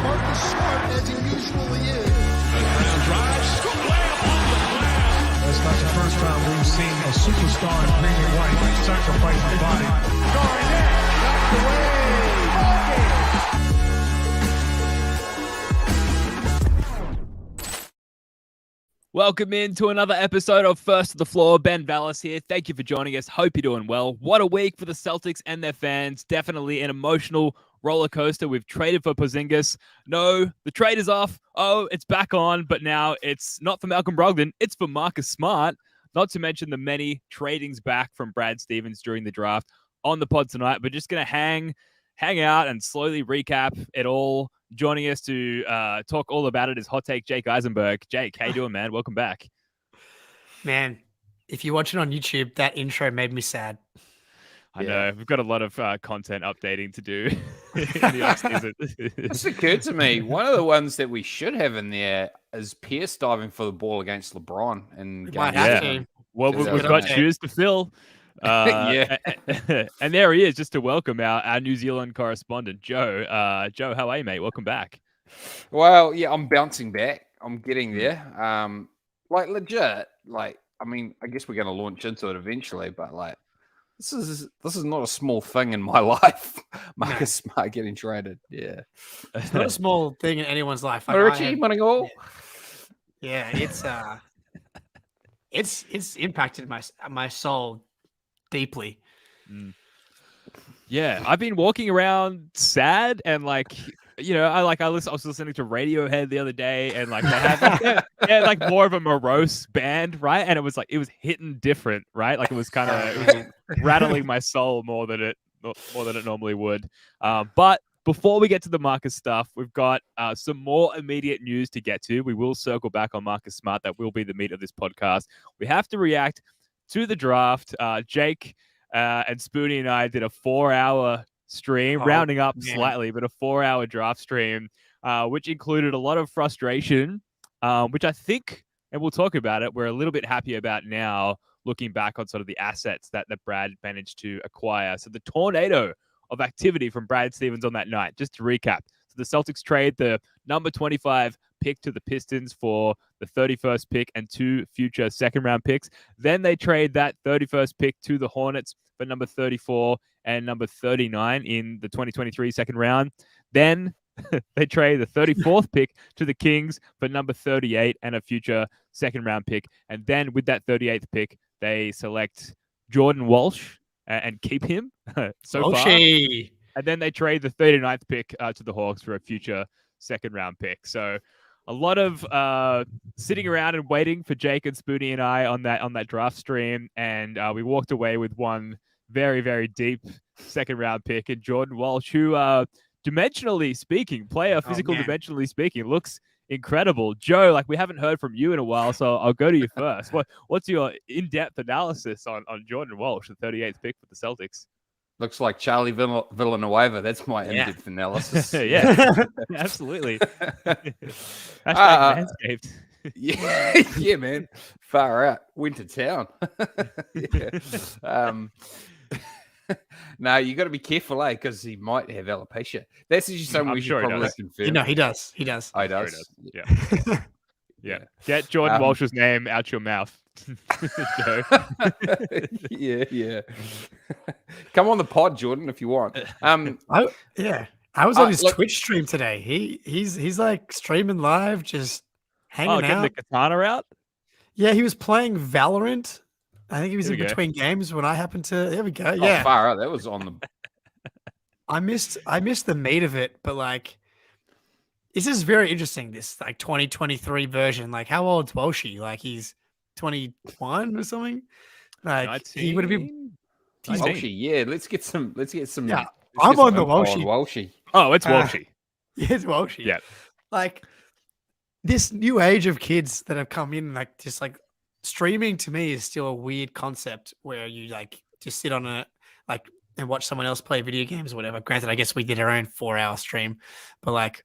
Marcus Smart as he usually is. Brown drives, scoop way upon the glass. That's not the first time we've seen a superstar in green and white sacrifice the body. Garnett knocked away. Ball game. Welcome into another episode of First to the Floor. Ben Vallis here. Thank you for joining us. Hope you're doing well. What a week for the Celtics and their fans. Definitely an emotional roller coaster. We've traded for Porzingis. No, the trade is off. Oh, it's back on. But now it's not for Malcolm Brogdon. It's for Marcus Smart. Not to mention the many tradings back from Brad Stevens during the draft on the pod tonight. But just going to hang out and slowly recap it all. Joining us to talk all about it is Hot Take Jake Eisenberg. Jake, how you doing, man? Welcome back. Man, if you watch it on YouTube, that intro made me sad. I know. We've got a lot of content updating to do in the offseason. This occurred to me. One of the ones that we should have in there is Pierce diving for the ball against LeBron. And Might have to. Well, we've got shoes to fill. And there he is, just to welcome our New Zealand correspondent, Joe. Joe, how are you, mate? Welcome back. Well, yeah, I'm bouncing back. I'm getting there. Legit. I guess we're going to launch into it eventually, but this is not a small thing in my life. Marcus Smart getting traded. Yeah, it's not a small thing in anyone's life. Richie, Monago. Yeah, it's impacted my soul deeply. Yeah, I've been walking around sad and I was listening to Radiohead the other day, and they had more of a morose band, right? And it was hitting different, right? It was kind of rattling my soul more than it normally would. But before we get to the Marcus stuff, we've got some more immediate news to get to. We will circle back on Marcus Smart. That will be the meat of this podcast. We have to react to the draft. Jake and Spoonie and I did a 4-hour stream, rounding up slightly, but a 4-hour draft stream, which included a lot of frustration, which I think, and we'll talk about it, we're a little bit happy about now, looking back on sort of the assets that Brad managed to acquire. So the tornado of activity from Brad Stevens on that night, just to recap. So the Celtics trade the number 25 pick to the Pistons for the 31st pick and 2 future second-round picks. Then they trade that 31st pick to the Hornets for number 34 and number 39 in the 2023 second round. Then they trade the 34th pick to the Kings for number 38 and a future second-round pick. And then with that 38th pick, they select Jordan Walsh and keep him so far. And then they trade the 39th pick to the Hawks for a future second-round pick. So a lot of sitting around and waiting for Jake and Spoonie and I on that draft stream, and we walked away with one very, very deep second-round pick in Jordan Walsh, who, dimensionally speaking, dimensionally speaking, looks incredible. Joe, we haven't heard from you in a while, so I'll go to you first. What's your in-depth analysis on Jordan Walsh, the 38th pick for the Celtics? Looks like Charlie Villanueva. That's my in-depth analysis. Yeah, absolutely. Manscaped. Yeah, man. Far out. Winter town. No, you got to be careful, because he might have alopecia. That's actually something we should probably confirm. He does. Oh, he does. Sure he does. Yeah. Get Jordan Walsh's name out your mouth. Yeah. Come on the pod, Jordan, if you want. I was on his Twitch stream today. He's streaming live, just hanging out. Getting the katana out? Yeah, he was playing Valorant. I think he was in between games when I happened to. There we go. Yeah, far out. That was on the. I missed the meat of it, but this is very interesting. This 2023 version. How old's Walshy? He's 21 or something. 19? He would have been. Walshy, yeah. Let's get some. Yeah, I'm on the Walshy. Walshy. Oh, it's Walshy. Yeah, it's Walshy. Yeah. This new age of kids that have come in, streaming to me is still a weird concept where you just sit on a and watch someone else play video games or whatever. Granted, I guess we did our own 4-hour stream, but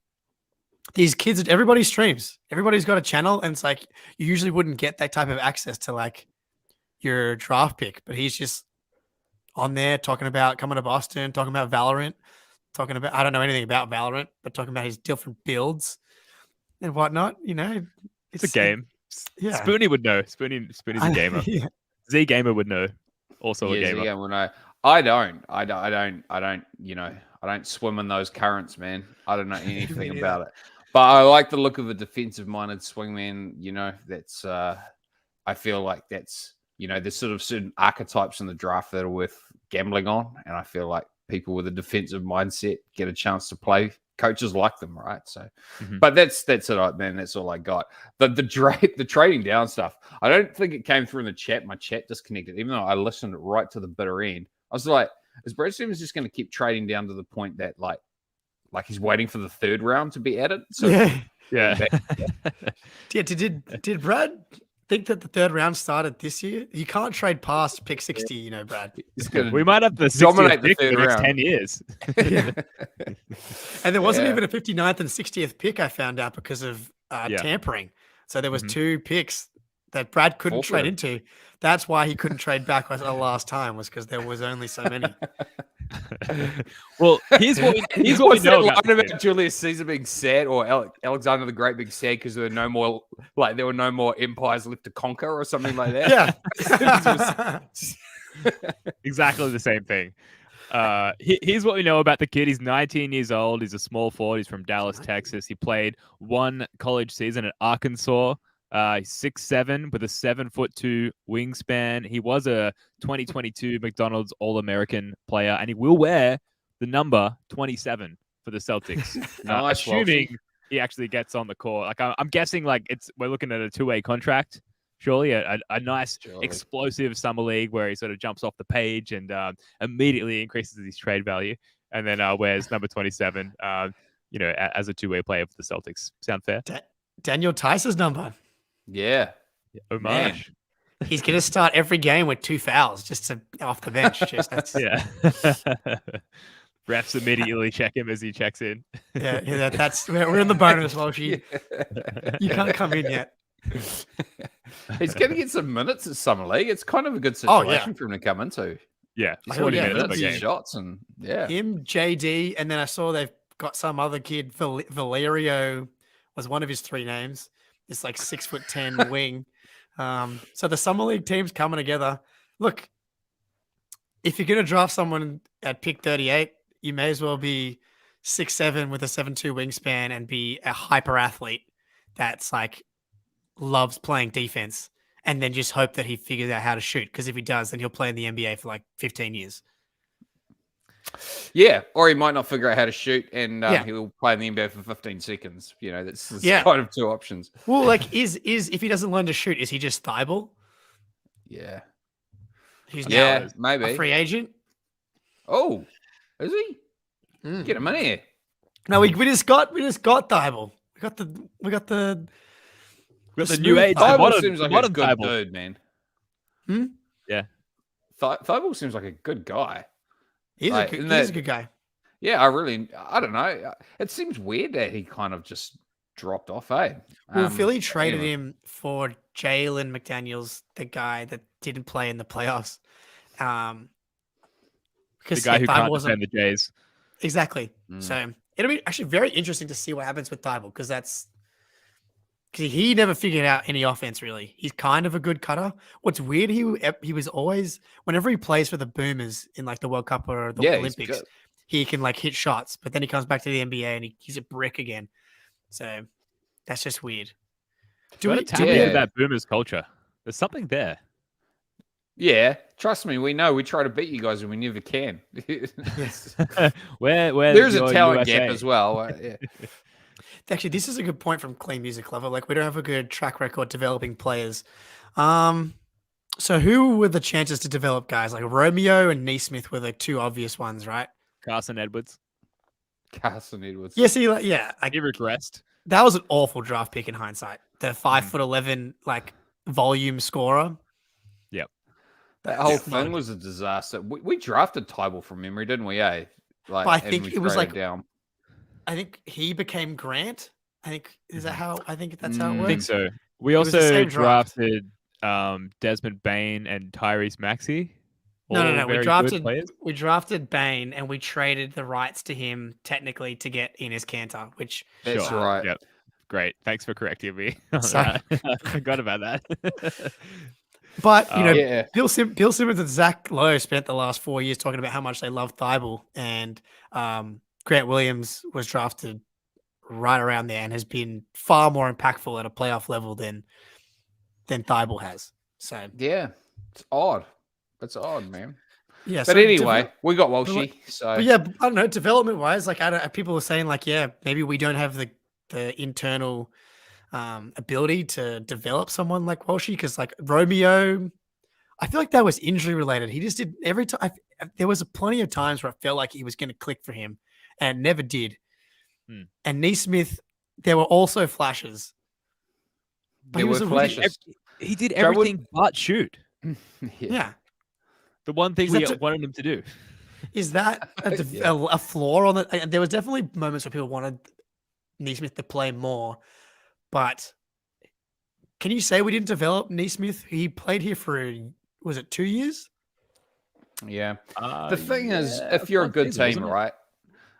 these kids, everybody streams. Everybody's got a channel, and it's you usually wouldn't get that type of access to your draft pick, but he's just on there talking about coming to Boston, talking about Valorant. talking about. I don't know anything about Valorant, but talking about his different builds and whatnot. It's a game. Yeah. Spoony would know. Spoony's a gamer. Yeah. Z Gamer would know. Also a gamer. Yeah, well, no, I don't. I don't swim in those currents, man. I don't know anything about it. But I like the look of a defensive-minded swingman. That's I feel like that's there's sort of certain archetypes in the draft that are worth gambling on, and I feel like people with a defensive mindset get a chance to play. Coaches like them, right? So, but that's it, man. That's all I got. The trading down stuff. I don't think it came through in the chat. My chat disconnected, even though I listened right to the bitter end. I was like, is Brad Stevens just going to keep trading down to the point that like he's waiting for the third round to be added? So yeah. Did Brad think that the third round started this year? You can't trade past pick 60, Brad. We might have the dominate 60th the pick third for the next round. 10 years. And there wasn't even a 59th and 60th pick, I found out, because of tampering. So there was 2 picks that Brad couldn't trade into. That's why he couldn't trade back the last time, was because there was only so many. Well, here's what we know about Julius Caesar being sad, or Alexander the Great being sad because there were no more empires left to conquer, or something like that. Yeah. Exactly the same thing. Here's what we know about the kid. He's 19 years old. He's a small forward. He's from Dallas, Texas. He played 1 college season at Arkansas. He's 6'7" with a 7'2" wingspan. He was a 2022 McDonald's All-American player, and he will wear the number 27 for the Celtics. Nice, assuming he actually gets on the court. Like I'm guessing, we're looking at a 2-way contract. Surely a nice explosive summer league where he sort of jumps off the page and immediately increases his trade value, and then wears number 27. As a 2-way player for the Celtics. Sound fair? Daniel Tice's number. Yeah. Homage. He's going to start every game with 2 fouls just off the bench. Yeah. Refs immediately check him as he checks in. We're in the bonus, Walshy. You can't come in yet. He's going to get some minutes at Summer League. It's kind of a good situation for him to come into. Yeah. 40 minutes of shots and him, JD, and then I saw they've got some other kid, Valerio was one of his 3 names. It's like 6'10" wing. So the Summer League team's coming together. Look, if you're going to draft someone at pick 38, you may as well be 6'7" with a 7'2" wingspan and be a hyper athlete that's loves playing defense, and then just hope that he figures out how to shoot. Because if he does, then he'll play in the NBA for 15 years. Yeah, or he might not figure out how to shoot, and he'll play in the NBA for 15 seconds. That's kind of 2 options. Well, is if he doesn't learn to shoot, is he just Thibault? Yeah. He's now maybe a free agent. Oh, is he? Get him in here. No, we just got Thibault. We got the new age. Thibault seems like a good dude, man. Yeah. Thibault seems like a good guy. He's a good guy. Yeah, I don't know. It seems weird that he kind of just dropped off, eh? Well, Philly traded him for Jalen McDaniels, the guy that didn't play in the playoffs. The guy who can't defend the Jays. Exactly. So it'll be actually very interesting to see what happens with Thibault, because he never figured out any offense, really. He's kind of a good cutter. What's weird, he was always, whenever he plays for the Boomers in the World Cup or the Olympics, he can hit shots, but then he comes back to the NBA and he's a brick again. So that's just weird. Do we tap into that Boomers culture? There's something there. Yeah, trust me, we know. We try to beat you guys and we never can. Where there's a talent gap as well. Yeah. Actually, this is a good point from Clean Music Lover. We don't have a good track record developing players. So who were the chances to develop guys? Romeo and Neesmith were the 2 obvious ones, right? Carson Edwards. Yeah, see, he regressed. That was an awful draft pick in hindsight. The 5'11" volume scorer. Yep. That whole thing was a disaster. We drafted Thibault from memory, didn't we? But I think it was down. I think he became Grant. I think that's how it works. I think so. We also drafted Desmond Bain and Tyrese Maxey. No. very good players. We drafted Bane and we traded the rights to him technically to get Enes Kanter, which That's Sure. right. Yep. Great. Thanks for correcting me on So- that. I forgot about that. But Yeah. Bill Simmons and Zach Lowe spent the last 4 years talking about how much they love Thibault, and Grant Williams was drafted right around there and has been far more impactful at a playoff level than Thibault has. So Yeah. It's odd. It's odd, man. yeah. But so anyway, we got Walshy. So But yeah, I don't know. Development wise, like people were saying, like, yeah, maybe we don't have the internal ability to develop someone like Walshy because, like Romeo, I feel like that was injury related. He just did every time. There was plenty of times where I felt like he was going to click for him, and it never did. And Neesmith, there were also flashes. But there were flashes. He did Joe would- everything but shoot. Yeah. The one thing Is we that wanted him to do. Is that a flaw on the? There was definitely moments where people wanted Neesmith to play more, but can you say we didn't develop Neesmith? He played here for, was it 2 years? Yeah. The thing is, if you're a good team, right?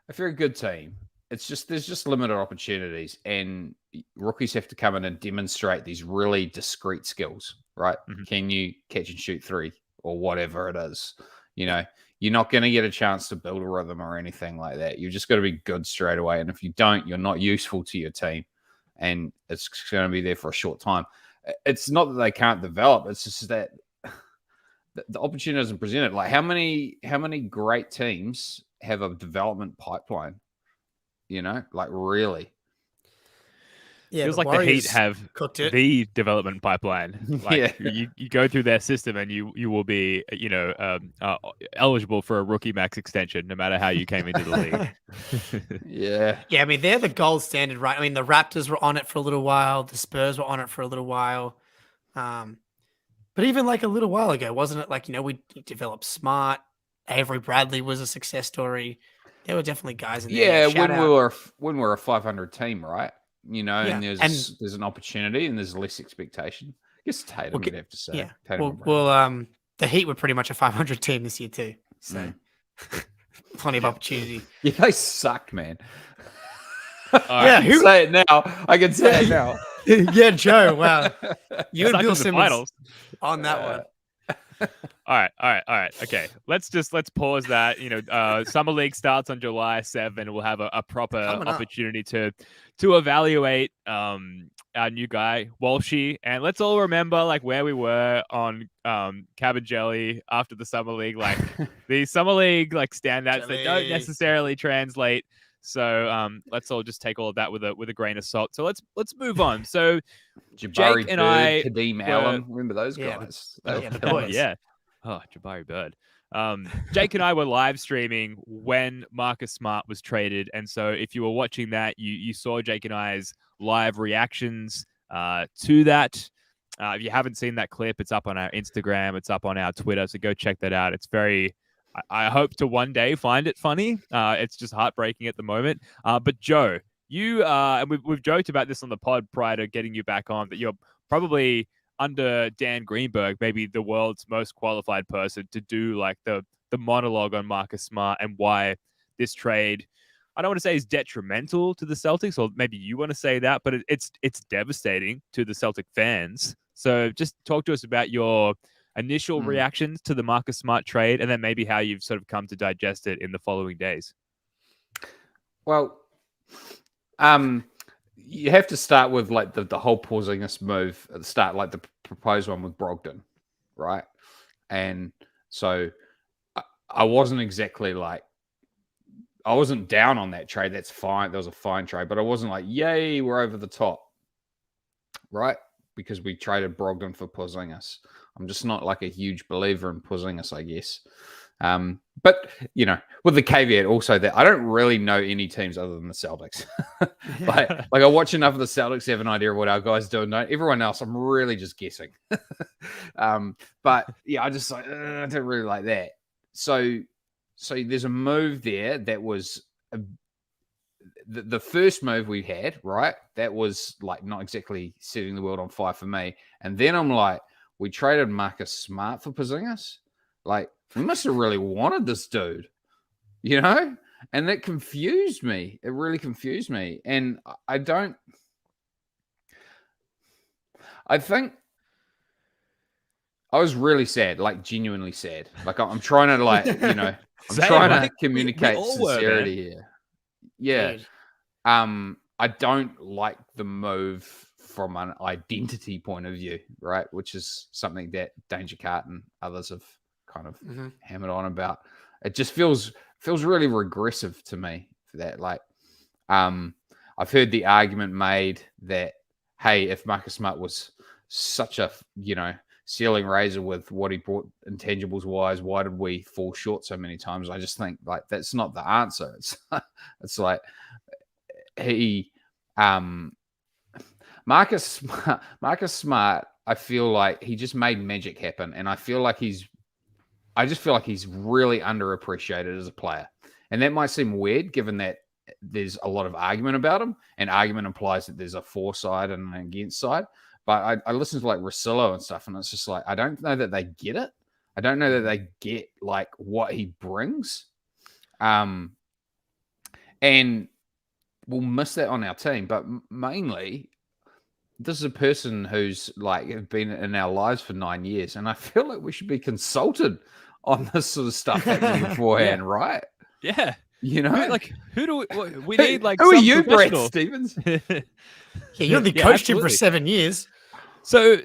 If you're a good team, it's just there's just limited opportunities, and rookies have to come in and demonstrate these really discrete skills, right? Can you catch and shoot three or whatever it is? You know, you're not going to get a chance to build a rhythm or anything like that. You've just got to be good straight away, and if you don't, you're not useful to your team, and it's going to be there for a short time. It's not that they can't develop; it's just that the opportunity isn't presented. Like how many great teams have a development pipeline? You know, like really. Yeah, Feels like the Heat have cooked it. the development pipeline. Like Yeah. you go through their system and you will be eligible for a rookie max extension no matter how you came into the league. Yeah. Yeah, I mean they're the gold standard, right? I mean the Raptors were on it for a little while, the Spurs were on it for a little while, but even like a little while ago, wasn't it? Like we developed Smart, Avery Bradley was a success story. There were definitely guys in there. Yeah, when we were a 500 team, right? You know, Yeah, and there's an opportunity and there's less expectation. I guess Tatum would have to say. Yeah. Tatum Well, the Heat were pretty much a 500 team this year too, so plenty of opportunity. Yeah, they suck, man. Yeah, I can say it now. I can say it now. Yeah, Joe. Wow, you and Sucked Bill in the Simmons finals. on that one. All right. Okay, let's pause that. Summer League starts on July 7th. We'll have a proper opportunity to evaluate our new guy Walshy, and let's all remember like where we were on Cabin Jelly after the Summer League. Like the Summer League like standouts that don't necessarily translate. So let's all just take all of that with a grain of salt. So let's move on. So Jabari Jake and Bird, I Kadeem Allen, remember those guys? the boys. Yeah. Oh, Jabari Bird. Jake and I were live streaming when Marcus Smart was traded. And so if you were watching that, you saw Jake and I's live reactions to that. If you haven't seen that clip, it's up on our Instagram. It's up on our Twitter. So go check that out. It's very... I hope to one day find it funny. It's just heartbreaking at the moment. But Joe, you and we've joked about this on the pod prior to getting you back on, that you're probably under Dan Greenberg, maybe the world's most qualified person to do like the monologue on Marcus Smart and why this trade, I don't want to say is detrimental to the Celtics, or maybe you want to say that, but it's devastating to the Celtic fans. So just talk to us about your initial reactions to the Marcus Smart trade, and then maybe how you've sort of come to digest it in the following days. Well, you have to start with like the whole Porzingis move at the start, like the proposed one with Brogdon, right? And so I wasn't exactly like, I wasn't down on that trade. That's fine. That was a fine trade, but I wasn't like, yay, we're over the top, right? Because we traded Brogdon for Porzingis. I'm just not like a huge believer in Porzingis, I guess. But, with the caveat also that I don't really know any teams other than the Celtics. like I watch enough of the Celtics to have an idea of what our guys do. No, everyone else, I'm really just guessing. But yeah, I just I don't really like that. So there's a move there that was the first move we had, right? That was like not exactly setting the world on fire for me. And then I'm like, we traded Marcus Smart for Porzingis. Like, we must have really wanted this dude, you know? And that confused me. It really confused me. And I think I was really sad, like genuinely sad. Like I'm trying to I'm Same, trying right? to communicate all were, sincerity man. here. Yeah. Dude. I don't like the move from an identity point of view, right? Which is something that Danger Cart and others have kind of hammered on about. It just feels really regressive to me for that. Like, I've heard the argument made that, hey, if Marcus Smart was such a, ceiling raiser with what he brought intangibles wise, why did we fall short so many times? I just think like that's not the answer. It's like he Marcus Smart, I feel like he just made magic happen, and I just feel like he's really underappreciated as a player. And that might seem weird given that there's a lot of argument about him, and argument implies that there's a for side and an against side. But I listen to like Russillo and stuff, and it's just like, I don't know that they get it. I don't know that they get like what he brings. And we'll miss that on our team. But mainly, this is a person who's like been in our lives for 9 years. And I feel like we should be consulted on this sort of stuff happening beforehand, right? Yeah. You know? Who do we need? Like, who are some you, Brett professional. Stevens? Yeah, you only coached him for absolutely. 7 years. So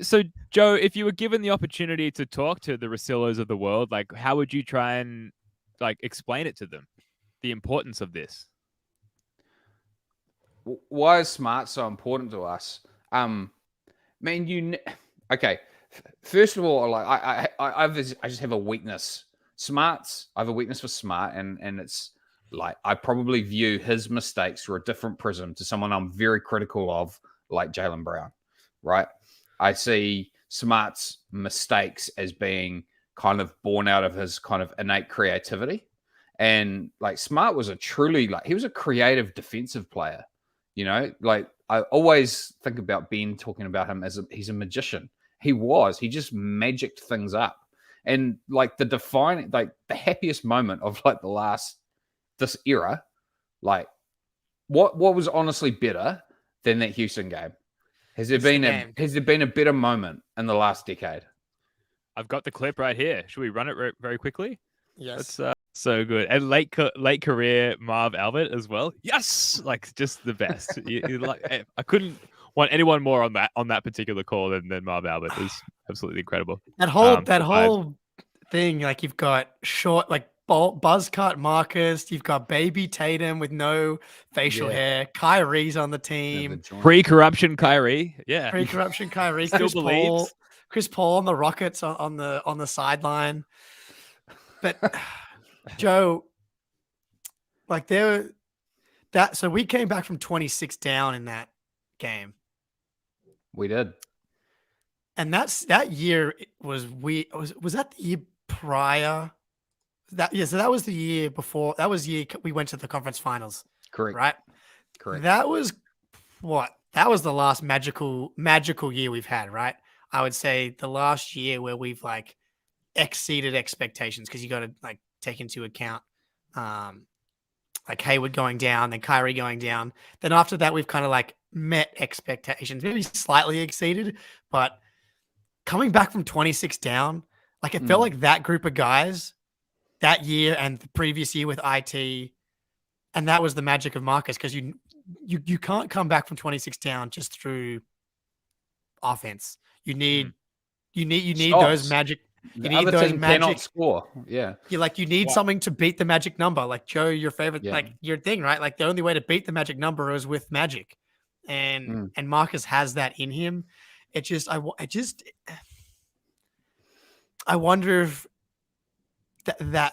Joe, if you were given the opportunity to talk to the Russillos of the world, like, how would you try and like explain it to them, the importance of this? Why is Smart so important to us? Man, okay. First of all, like I just have a weakness. I have a weakness for Smart, and it's like I probably view his mistakes through a different prism to someone I'm very critical of, like Jaylen Brown, right? I see Smart's mistakes as being kind of born out of his kind of innate creativity. And like Smart was he was a creative defensive player, like I always think about Ben talking about him as he's a magician. He just magicked things up. And like the happiest moment of like this era, like what was honestly better than that Houston game? Has there been a better moment in the last decade? I've got the clip right here. Should we run it very quickly? Yes. That's so good. And late career Marv Albert as well. Yes, like just the best. I couldn't want anyone more on that particular call than Marv Albert. It was absolutely incredible. That whole thing, like you've got short, like buzz cut Marcus, you've got baby Tatum with no facial hair, Kyrie's on the team, pre-corruption Kyrie, pre-corruption Kyrie, Still believes. Chris Paul on the Rockets on the sideline. But Joe, like so we came back from 26 down in that game. We did. And that year was that the year prior? So that was the year before. That was the year we went to the conference finals. Correct. Right? Correct. That was what? That was the last magical year we've had, right? I would say the last year where we've like exceeded expectations, because you got to like take into account like Hayward going down, then Kyrie going down. Then after that, we've kind of like met expectations, maybe slightly exceeded, but coming back from 26 down, like it felt like that group of guys that year and the previous year with IT, and that was the magic of Marcus, because you can't come back from 26 down just through offense. You need those magic. You need those magic. Cannot score. Yeah. You need something to beat the magic number. Like Joe, your favorite, like your thing, right? Like the only way to beat the magic number is with magic, and Marcus has that in him. I wonder if that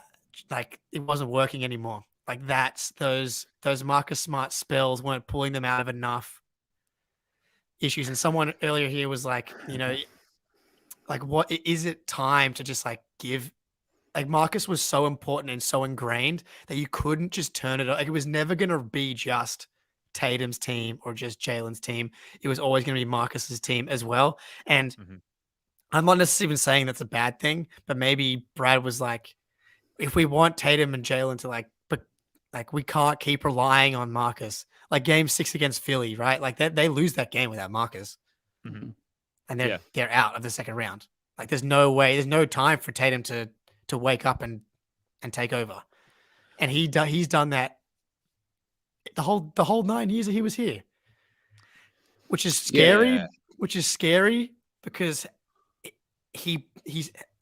like it wasn't working anymore. Like that's those Marcus Smart spells weren't pulling them out of enough issues. And someone earlier here was like, like what is it time to just like give? Like Marcus was so important and so ingrained that you couldn't just turn it on. Like it was never going to be just Tatum's team or just Jalen's team. It was always going to be Marcus's team as well. And I'm not necessarily even saying that's a bad thing, but maybe Brad was like, if we want Tatum and Jalen to but we can't keep relying on Marcus. Like game 6 against Philly, right? Like they lose that game without Marcus, Mm-hmm. and they're out of the second round. Like there's no way, there's no time for Tatum to wake up and take over, and he's done that the whole 9 years that he was here, which is scary. Yeah. Which is scary because he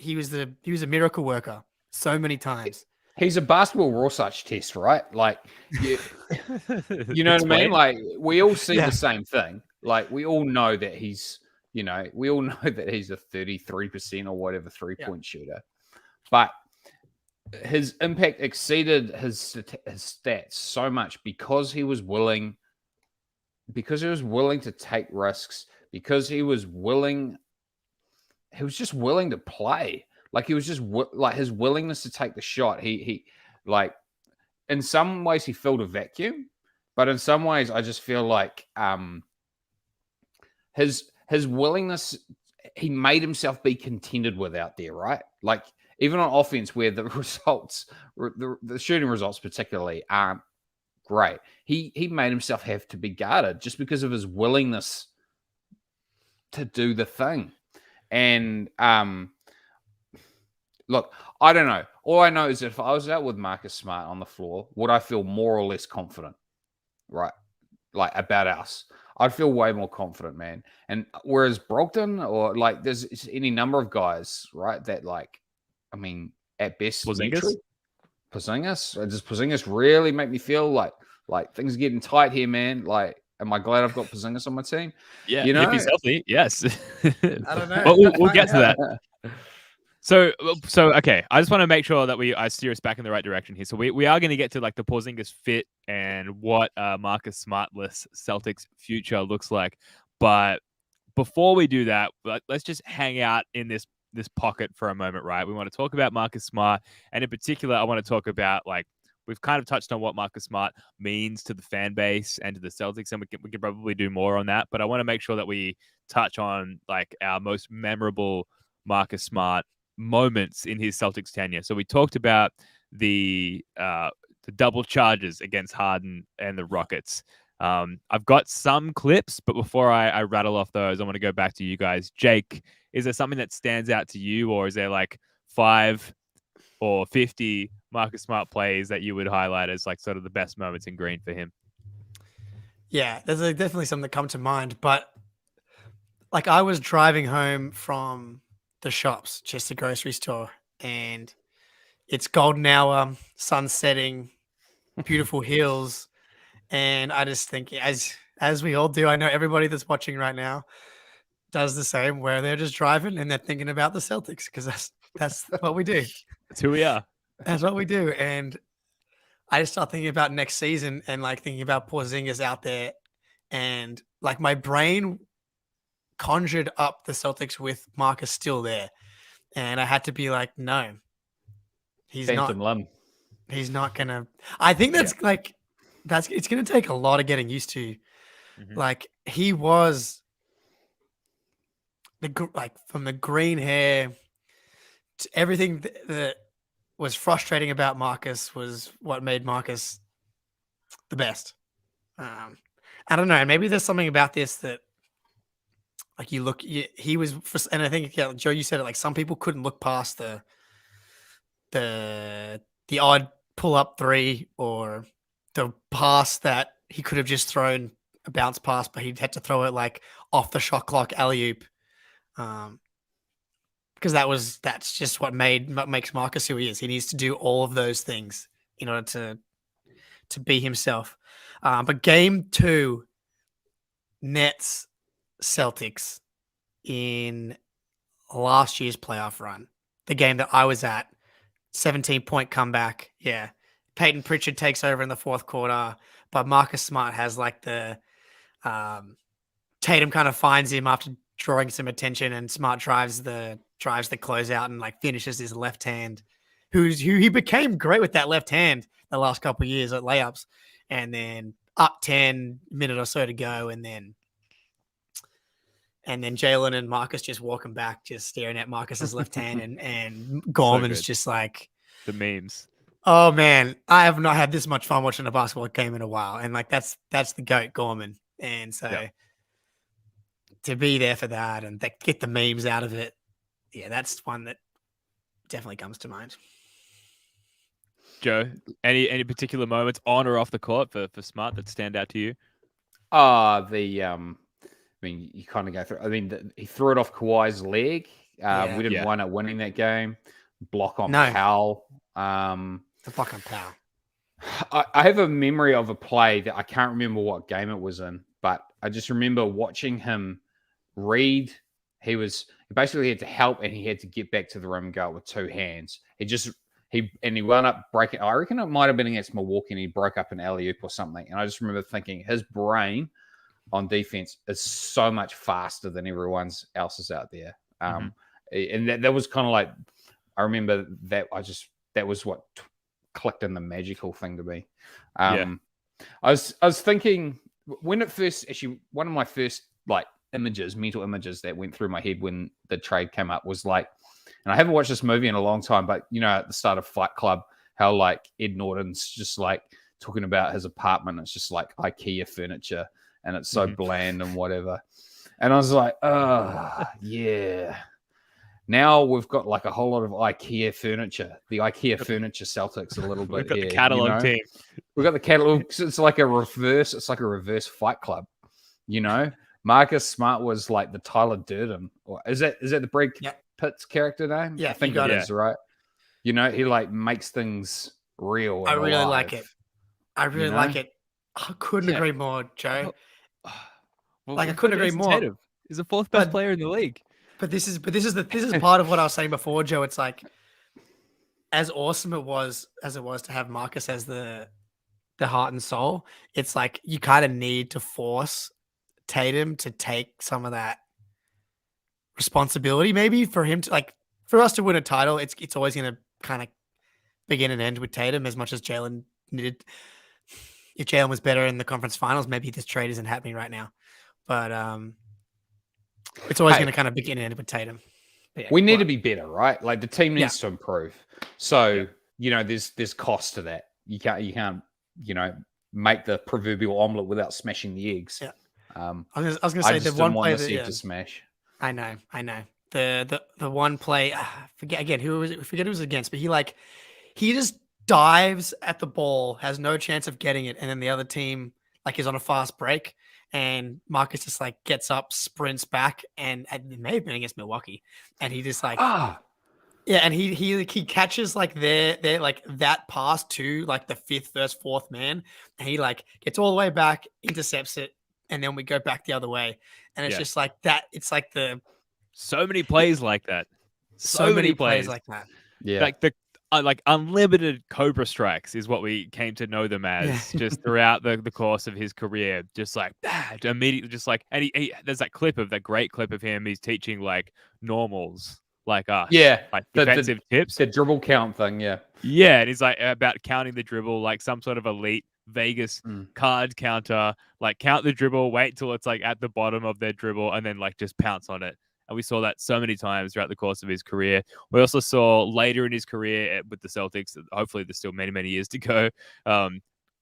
was a miracle worker so many times. He's a basketball Rorschach test, right? Like, you know what I mean? Like, we all see the same thing. Like, we all know that he's, we all know that he's a 33% or whatever 3-point shooter. But his impact exceeded his stats so much because he was willing to take risks, because he was just willing to play. Like he was just like his willingness to take the shot. He like in some ways he filled a vacuum, but in some ways I just feel like his willingness, he made himself be contended with out there, right? Like even on offense where the results, the shooting results particularly aren't great, he made himself have to be guarded just because of his willingness to do the thing. And look, I don't know. All I know is that if I was out with Marcus Smart on the floor, would I feel more or less confident, right? Like about us, I'd feel way more confident, man. And whereas Brogdon or like there's any number of guys, right, that like, I mean, at best, Porzingis. Does Porzingis really make me feel like things are getting tight here, man? Like, am I glad I've got Porzingis on my team? Yeah, if he's healthy, yes. I don't know. But we'll get to that. So okay, I just want to make sure that I steer us back in the right direction here. So we are going to get to like the Porzingis fit and what Marcus Smartless Celtics future looks like. But before we do that, let's just hang out in this pocket for a moment, right? We want to talk about Marcus Smart, and in particular, I want to talk about like we've kind of touched on what Marcus Smart means to the fan base and to the Celtics, and we can probably do more on that. But I want to make sure that we touch on like our most memorable Marcus Smart moments in his Celtics tenure. So we talked about the double charges against Harden and the Rockets. I've got some clips, but before I rattle off those, I want to go back to you guys. Jake, is there something that stands out to you, or is there like 5 or 50 Marcus Smart plays that you would highlight as like sort of the best moments in green for him? Yeah, there's definitely some that come to mind, but like I was driving home from the shops, just the grocery store, and it's golden hour, sun setting, beautiful hills, and I just think as we all do, I know everybody that's watching right now does the same, where they're just driving and they're thinking about the Celtics because that's what we do. That's who we are. That's what we do. And I just start thinking about next season and like thinking about Porzingis out there, and like my brain conjured up the Celtics with Marcus still there, and I had to be like, no, he's Phantom not. Limb. He's not gonna. I think that's it's gonna take a lot of getting used to. Mm-hmm. Like he was from the green hair to everything that was frustrating about Marcus was what made Marcus the best. I don't know. Maybe there's something about this that. Like he was, and I think Joe, you said it. Like some people couldn't look past the odd pull up 3 or the pass that he could have just thrown a bounce pass, but he had to throw it like off the shot clock alley oop, because that's just what makes Marcus who he is. He needs to do all of those things in order to be himself. But game 2, Nets. Celtics in last year's playoff run, the game that I was at, 17-point comeback. Yeah. Peyton Pritchard takes over in the fourth quarter, but Marcus Smart has like the Tatum kind of finds him after drawing some attention, and Smart drives the closeout and like finishes his left hand, who he became great with that left hand the last couple of years at layups, and then up 10 minute or so to go, and then And then Jalen and Marcus just walking back, just staring at Marcus's left hand, and Gorman's good. just like The memes. oh man, I have not had this much fun watching a basketball game in a while. And like that's the GOAT Gorman. And so to be there for that and get the memes out of it, yeah, that's one that definitely comes to mind. Joe, any particular moments on or off the court for Smart that stand out to you? I mean, you kind of go through. I mean, he threw it off Kawhi's leg. We didn't wind up winning that game. Block on Powell. The block on Powell. I have a memory of a play that I can't remember what game it was in, but I just remember watching him read. He basically had to help, and he had to get back to the rim and go with two hands. He wound up breaking. I reckon it might have been against Milwaukee, and he broke up an alley-oop or something. And I just remember thinking his brain on defense is so much faster than everyone else's out there. And that was kind of like, I remember that that was what clicked in the magical thing to me. I was thinking when it first, actually one of my first like mental images that went through my head when the trade came up was like, and I haven't watched this movie in a long time, but you know, at the start of Fight Club, how like Ed Norton's just like talking about his apartment. It's just like IKEA furniture and it's so bland and whatever. And I was like, oh yeah. Now we've got like a whole lot of IKEA furniture. The IKEA furniture Celtics a little bit. We've got here, the catalog team. We've got the catalog. It's like a reverse Fight Club. You know, Marcus Smart was like the Tyler Durden, or is that the Brad Pitt's character name? Yeah, I think it is, right? You know, he like makes things real. I really alive, like it. I really like it. I couldn't agree more, Joe. Well, I couldn't agree more. Tatum. He's the fourth best player in the league. But this is part of what I was saying before, Joe. It's like as awesome as it was to have Marcus as the heart and soul. It's like you kind of need to force Tatum to take some of that responsibility, maybe for him to like for us to win a title. It's always going to kind of begin and end with Tatum as much as Jalen needed. If Jalen was better in the conference finals, maybe this trade isn't happening right now. But it's always going to kind of begin and end with Tatum. We need to be better, right? Like the team needs to improve. So you know, there's cost to that. You can't make the proverbial omelet without smashing the eggs. Yeah. I was going to say the one play that to smash. I know. The one play. Forget who it was against, but he just dives at the ball, has no chance of getting it, and then the other team like is on a fast break. And Marcus just like gets up, sprints back, and it may have been against Milwaukee. And he just like, and he catches like their like that pass to like the fifth versus fourth man, and he like gets all the way back, intercepts it, and then we go back the other way. And it's just like that. It's like so many plays like that. So many plays like that. Yeah, like the like unlimited Cobra strikes is what we came to know them as just throughout the course of his career. Just like immediately, just like, and he there's that great clip of him. He's teaching like normals like us. Yeah, like defensive tips. The dribble count thing. Yeah, and he's like about counting the dribble, like some sort of elite Vegas card counter. Like count the dribble, wait till it's like at the bottom of their dribble, and then like just pounce on it. And we saw that so many times throughout the course of his career. We also saw later in his career with the Celtics, hopefully there's still many, many years to go,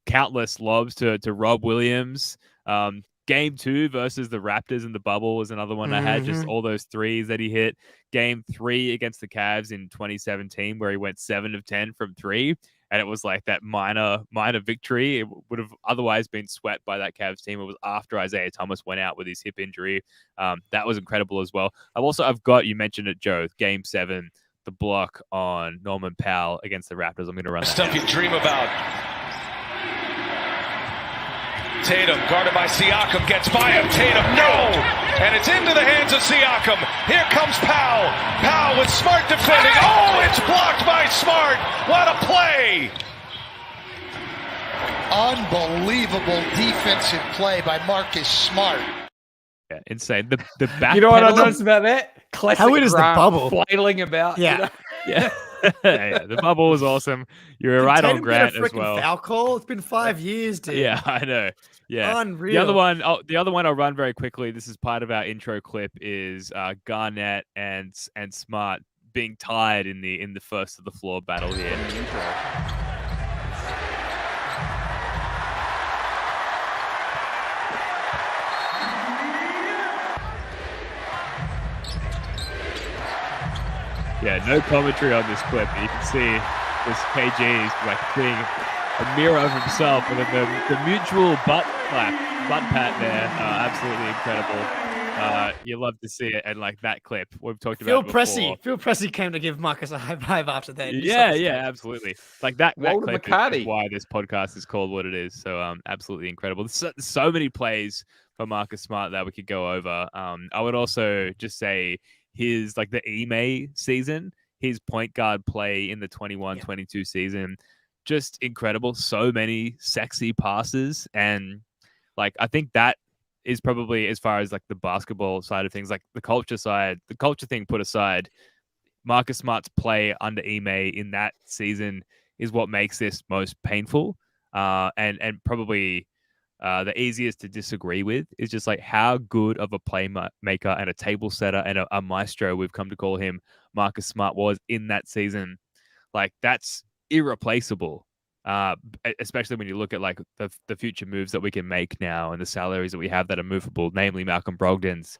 countless lobs to Rob Williams. Game 2 versus the Raptors in the bubble was another one I had, just all those threes that he hit. Game 3 against the Cavs in 2017 where he went 7 of 10 from 3. And it was like that minor victory. It would have otherwise been swept by that Cavs team. It was after Isaiah Thomas went out with his hip injury. That was incredible as well. You mentioned it, Joe, Game 7, the block on Norman Powell against the Raptors. I'm going to run that stuff down. You dream about. Tatum, guarded by Siakam, gets by him. Tatum, no! And it's into the hands of Siakam. Here comes Powell. Powell with Smart defending. Oh, it's blocked by Smart. What a play! Unbelievable defensive play by Marcus Smart. Yeah, insane. The back. You know what I noticed about that? Classic How it is the bubble flailing about. Yeah. You know? Yeah, the bubble was awesome. You were Did right Tatum on Grant get a as freaking well. foul call? It's been 5 years, dude. Yeah, I know. Yeah. Unreal. The other one I'll run very quickly. This is part of our intro clip. Is Garnett and Smart being tied in the first of the floor battle here. Yeah, no commentary on this clip. You can see this KG is like being a mirror of himself, and then the mutual butt pat there, absolutely incredible. You love to see it, and like that clip we've talked about before. Phil Pressey came to give Marcus a high five after that. Yeah, absolutely. Like that Walter clip is why this podcast is called what it is. So absolutely incredible. There's so many plays for Marcus Smart that we could go over. I would also just say his the Ime season, his point guard play in the 21-22 season, just incredible. So many sexy passes, and like I think that is probably, as far as like the basketball side of things, like the culture thing put aside, Marcus Smart's play under Ime in that season is what makes this most painful, and probably the easiest to disagree with is just like how good of a playmaker and a table setter and a maestro, we've come to call him, Marcus Smart was in that season. Like that's irreplaceable, especially when you look at like the future moves that we can make now and the salaries that we have that are movable, namely Malcolm Brogdon's.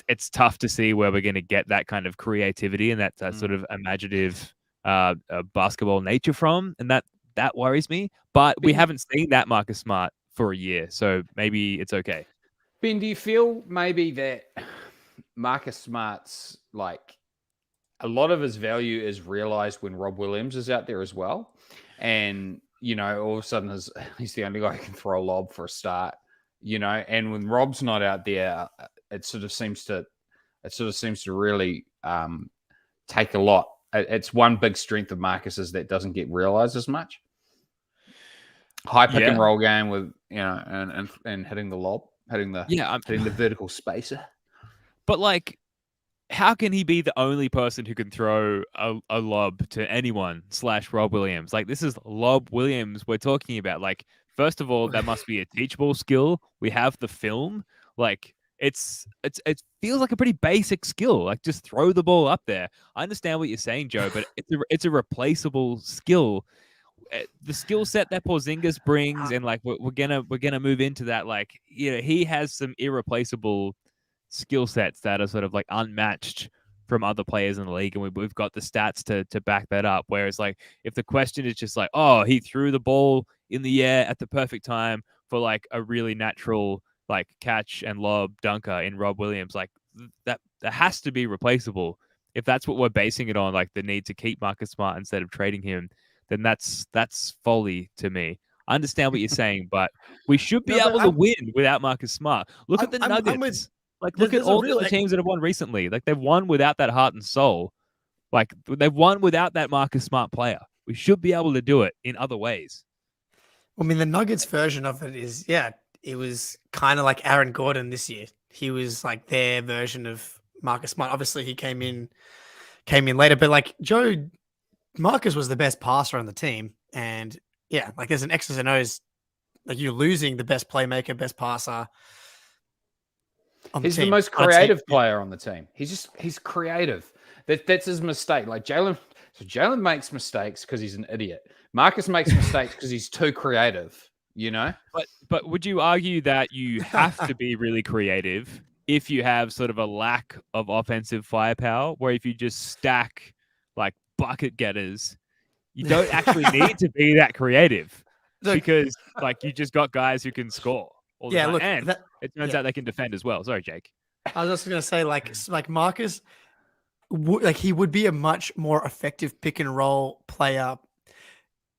It's tough to see where we're going to get that kind of creativity and that sort of imaginative basketball nature from, and that worries me. But we haven't seen that Marcus Smart for a year, so maybe it's okay. Ben, do you feel maybe that Marcus Smart's like a lot of his value is realized when Rob Williams is out there as well, and all of a sudden he's the only guy who can throw a lob for a start, and when Rob's not out there, it sort of seems to really take a lot. It's one big strength of Marcus's that doesn't get realized as much. High pick and roll game with and hitting the lob, hitting the vertical spacer. But like, how can he be the only person who can throw a lob to anyone / Rob Williams? Like, this is Lob Williams we're talking about. Like, first of all, that must be a teachable skill. We have the film. Like, it feels like a pretty basic skill. Like, just throw the ball up there. I understand what you're saying, Joe, but it's a replaceable skill. The skill set that Porzingis brings, and like we're gonna move into that. Like, he has some irreplaceable skill sets that are sort of like unmatched from other players in the league, and we've got the stats to back that up. Whereas like if the question is just like, oh, he threw the ball in the air at the perfect time for like a really natural like catch and lob dunker in Rob Williams, like that has to be replaceable. If that's what we're basing it on, like the need to keep Marcus Smart instead of trading him, then that's folly to me. I understand what you're saying, but we should be able to win without Marcus Smart. Look at the Nuggets. Look at all the other teams that have won recently. Like, they've won without that heart and soul. Like, they've won without that Marcus Smart player. We should be able to do it in other ways. I mean, the Nuggets version of it is, it was kind of like Aaron Gordon this year. He was like their version of Marcus Smart. Obviously, he came in later, but like Marcus was the best passer on the team. And like there's an X's and O's. Like, you're losing the best playmaker, best passer. He's the most creative player on the team. He's creative. That's his mistake. Like Jalen makes mistakes because he's an idiot. Marcus makes mistakes because he's too creative. But would you argue that you have to be really creative if you have sort of a lack of offensive firepower, where if you just stack like bucket getters, you don't actually need to be that creative, because like you just got guys who can score all the time. Look, and it turns out they can defend as well. Sorry, Jake. I was just going to say, like Marcus, he would be a much more effective pick and roll player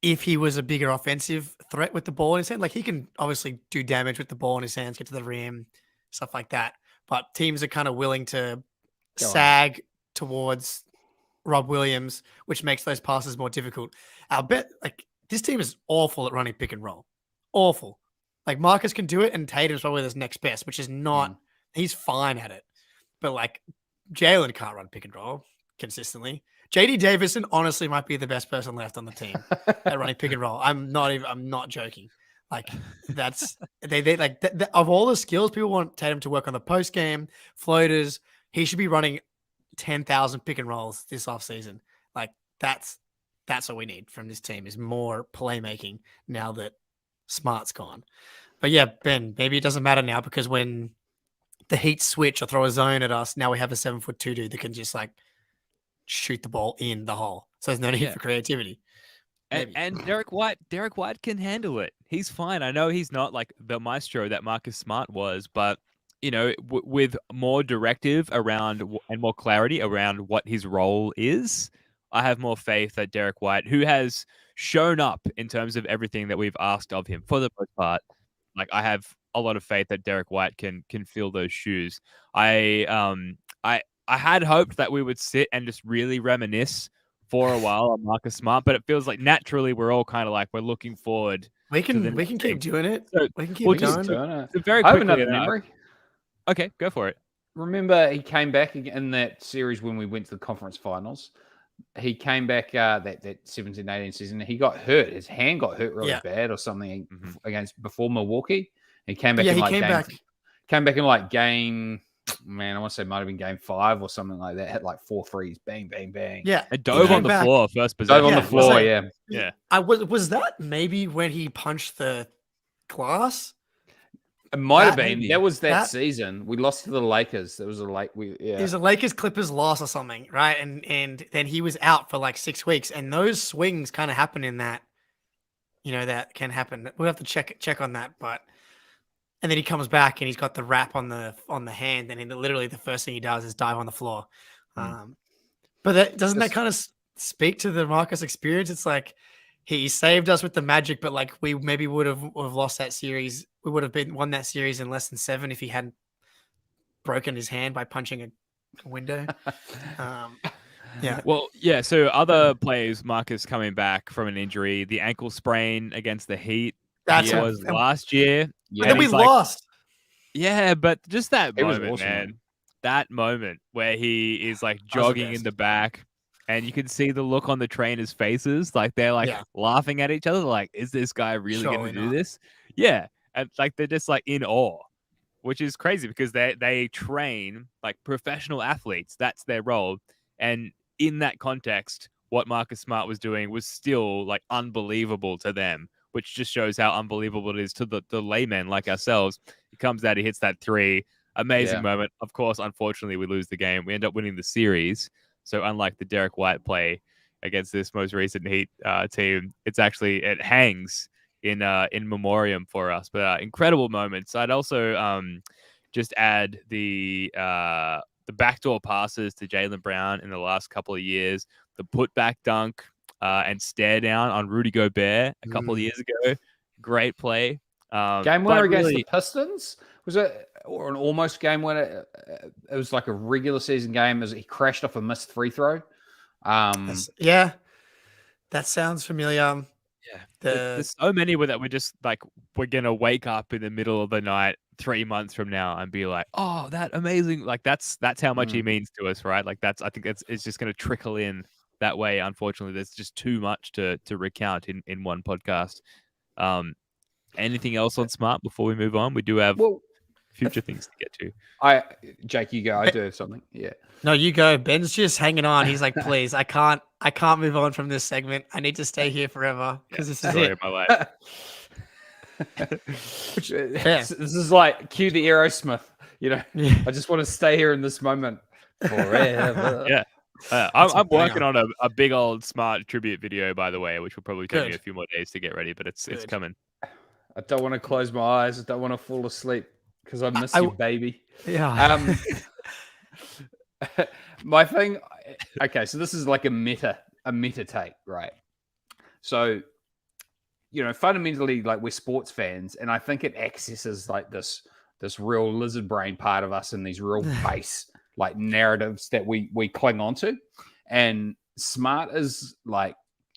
if he was a bigger offensive threat with the ball in his hand. Like, he can obviously do damage with the ball in his hands, get to the rim, stuff like that. But teams are kind of willing to sag towards Rob Williams, which makes those passes more difficult. I'll bet like this team is awful at running pick and roll. Awful. Like, Marcus can do it, and Tatum's probably his next best, which is not, he's fine at it. But like Jalen can't run pick and roll consistently. JD Davison honestly might be the best person left on the team at running pick and roll. I'm not joking. Like that's they like of all the skills people want Tatum to work on the post game floaters. He should be running 10,000 pick and rolls this offseason. Like that's what we need from this team is more playmaking now that Smart's gone. But yeah, Ben, maybe it doesn't matter now because when the Heat switch or throw a zone at us, now we have a 7'2" dude that can just like shoot the ball in the hole. So there's no need for creativity. And Derek White can handle it. He's fine. I know he's not like the maestro that Marcus Smart was, but you know, with more directive around and more clarity around what his role is, I have more faith that Derek White, who has shown up in terms of everything that we've asked of him for the most part, like I have a lot of faith that Derek White can fill those shoes. I had hoped that we would sit and just really reminisce for a while on Marcus Smart, but it feels like naturally we're all kind of like we're looking forward. We can keep doing it. So we can keep it going. So very I have quickly, another memory. Okay, go for it. Remember, he came back in that series when we went to the conference finals. He came back that 17-18 season. He got hurt. His hand got hurt really bad or something before Milwaukee. He came back came back in like game. Man, I want to say it might have been game 5 or something like that. Hit like 4 threes, bang, bang, bang. Yeah, it dove on the floor first possession. Dove on the floor, yeah. Was that maybe when he punched the glass? It might have been. That was that season. We lost to the Lakers. There was a It was a Lakers Clippers loss or something, right? And then he was out for like 6 weeks, and those swings kind of happen in that. You know that can happen. We'll have to check on that, but. And then he comes back and he's got the wrap on the hand, and literally the first thing he does is dive on the floor. But doesn't that kind of speak to the Marcus experience? It's like he saved us with the Magic, but like we maybe would have lost that series. We would have won that series in less than 7 if he hadn't broken his hand by punching a window. Yeah. Well, yeah. So other players, Marcus coming back from an injury, the ankle sprain against the Heat. That was last year. Yeah, and then we lost. Yeah, but just that moment, man. That moment where he is like jogging in the back, and you can see the look on the trainers' faces, like they're like laughing at each other, like, "Is this guy really going to do this?" Yeah, and like they're just like in awe, which is crazy because they train like professional athletes. That's their role, and in that context, what Marcus Smart was doing was still like unbelievable to them, which just shows how unbelievable it is to the laymen like ourselves. He comes out, he hits that 3. Amazing moment. Of course, unfortunately, we lose the game. We end up winning the series. So unlike the Derek White play against this most recent Heat team, it hangs in memoriam for us. But incredible moments. I'd also just add the backdoor passes to Jaylen Brown in the last couple of years, the putback dunk, and stare down on Rudy Gobert a couple of years ago. Great play. Game winner against the Pistons? Was it or an almost game winner? It was like a regular season game as he crashed off a missed free throw. That sounds familiar. Yeah. There's so many that we're just like, we're going to wake up in the middle of the night 3 months from now and be like, oh, that amazing. Like that's how much he means to us, right? Like I think it's just going to trickle in that way. Unfortunately, there's just too much to recount in one podcast. Anything else on Smart before we move on? We do have future things to get to. Jake, you go. I do have something. Yeah. No, you go. Ben's just hanging on. He's like, please, I can't move on from this segment. I need to stay here forever because this is it. My life. This is like cue the Aerosmith. You know, I just want to stay here in this moment forever. Yeah. I'm working on a big old Smart tribute video, by the way, which will probably take me a few more days to get ready, but it's coming. I don't want to close my eyes. I don't want to fall asleep because I miss you, baby. Yeah. My thing. Okay, so this is like a meta take, right? So, you know, fundamentally, like we're sports fans, and I think it accesses like this real lizard brain part of us and these real base like narratives that we cling onto. And Smart is like,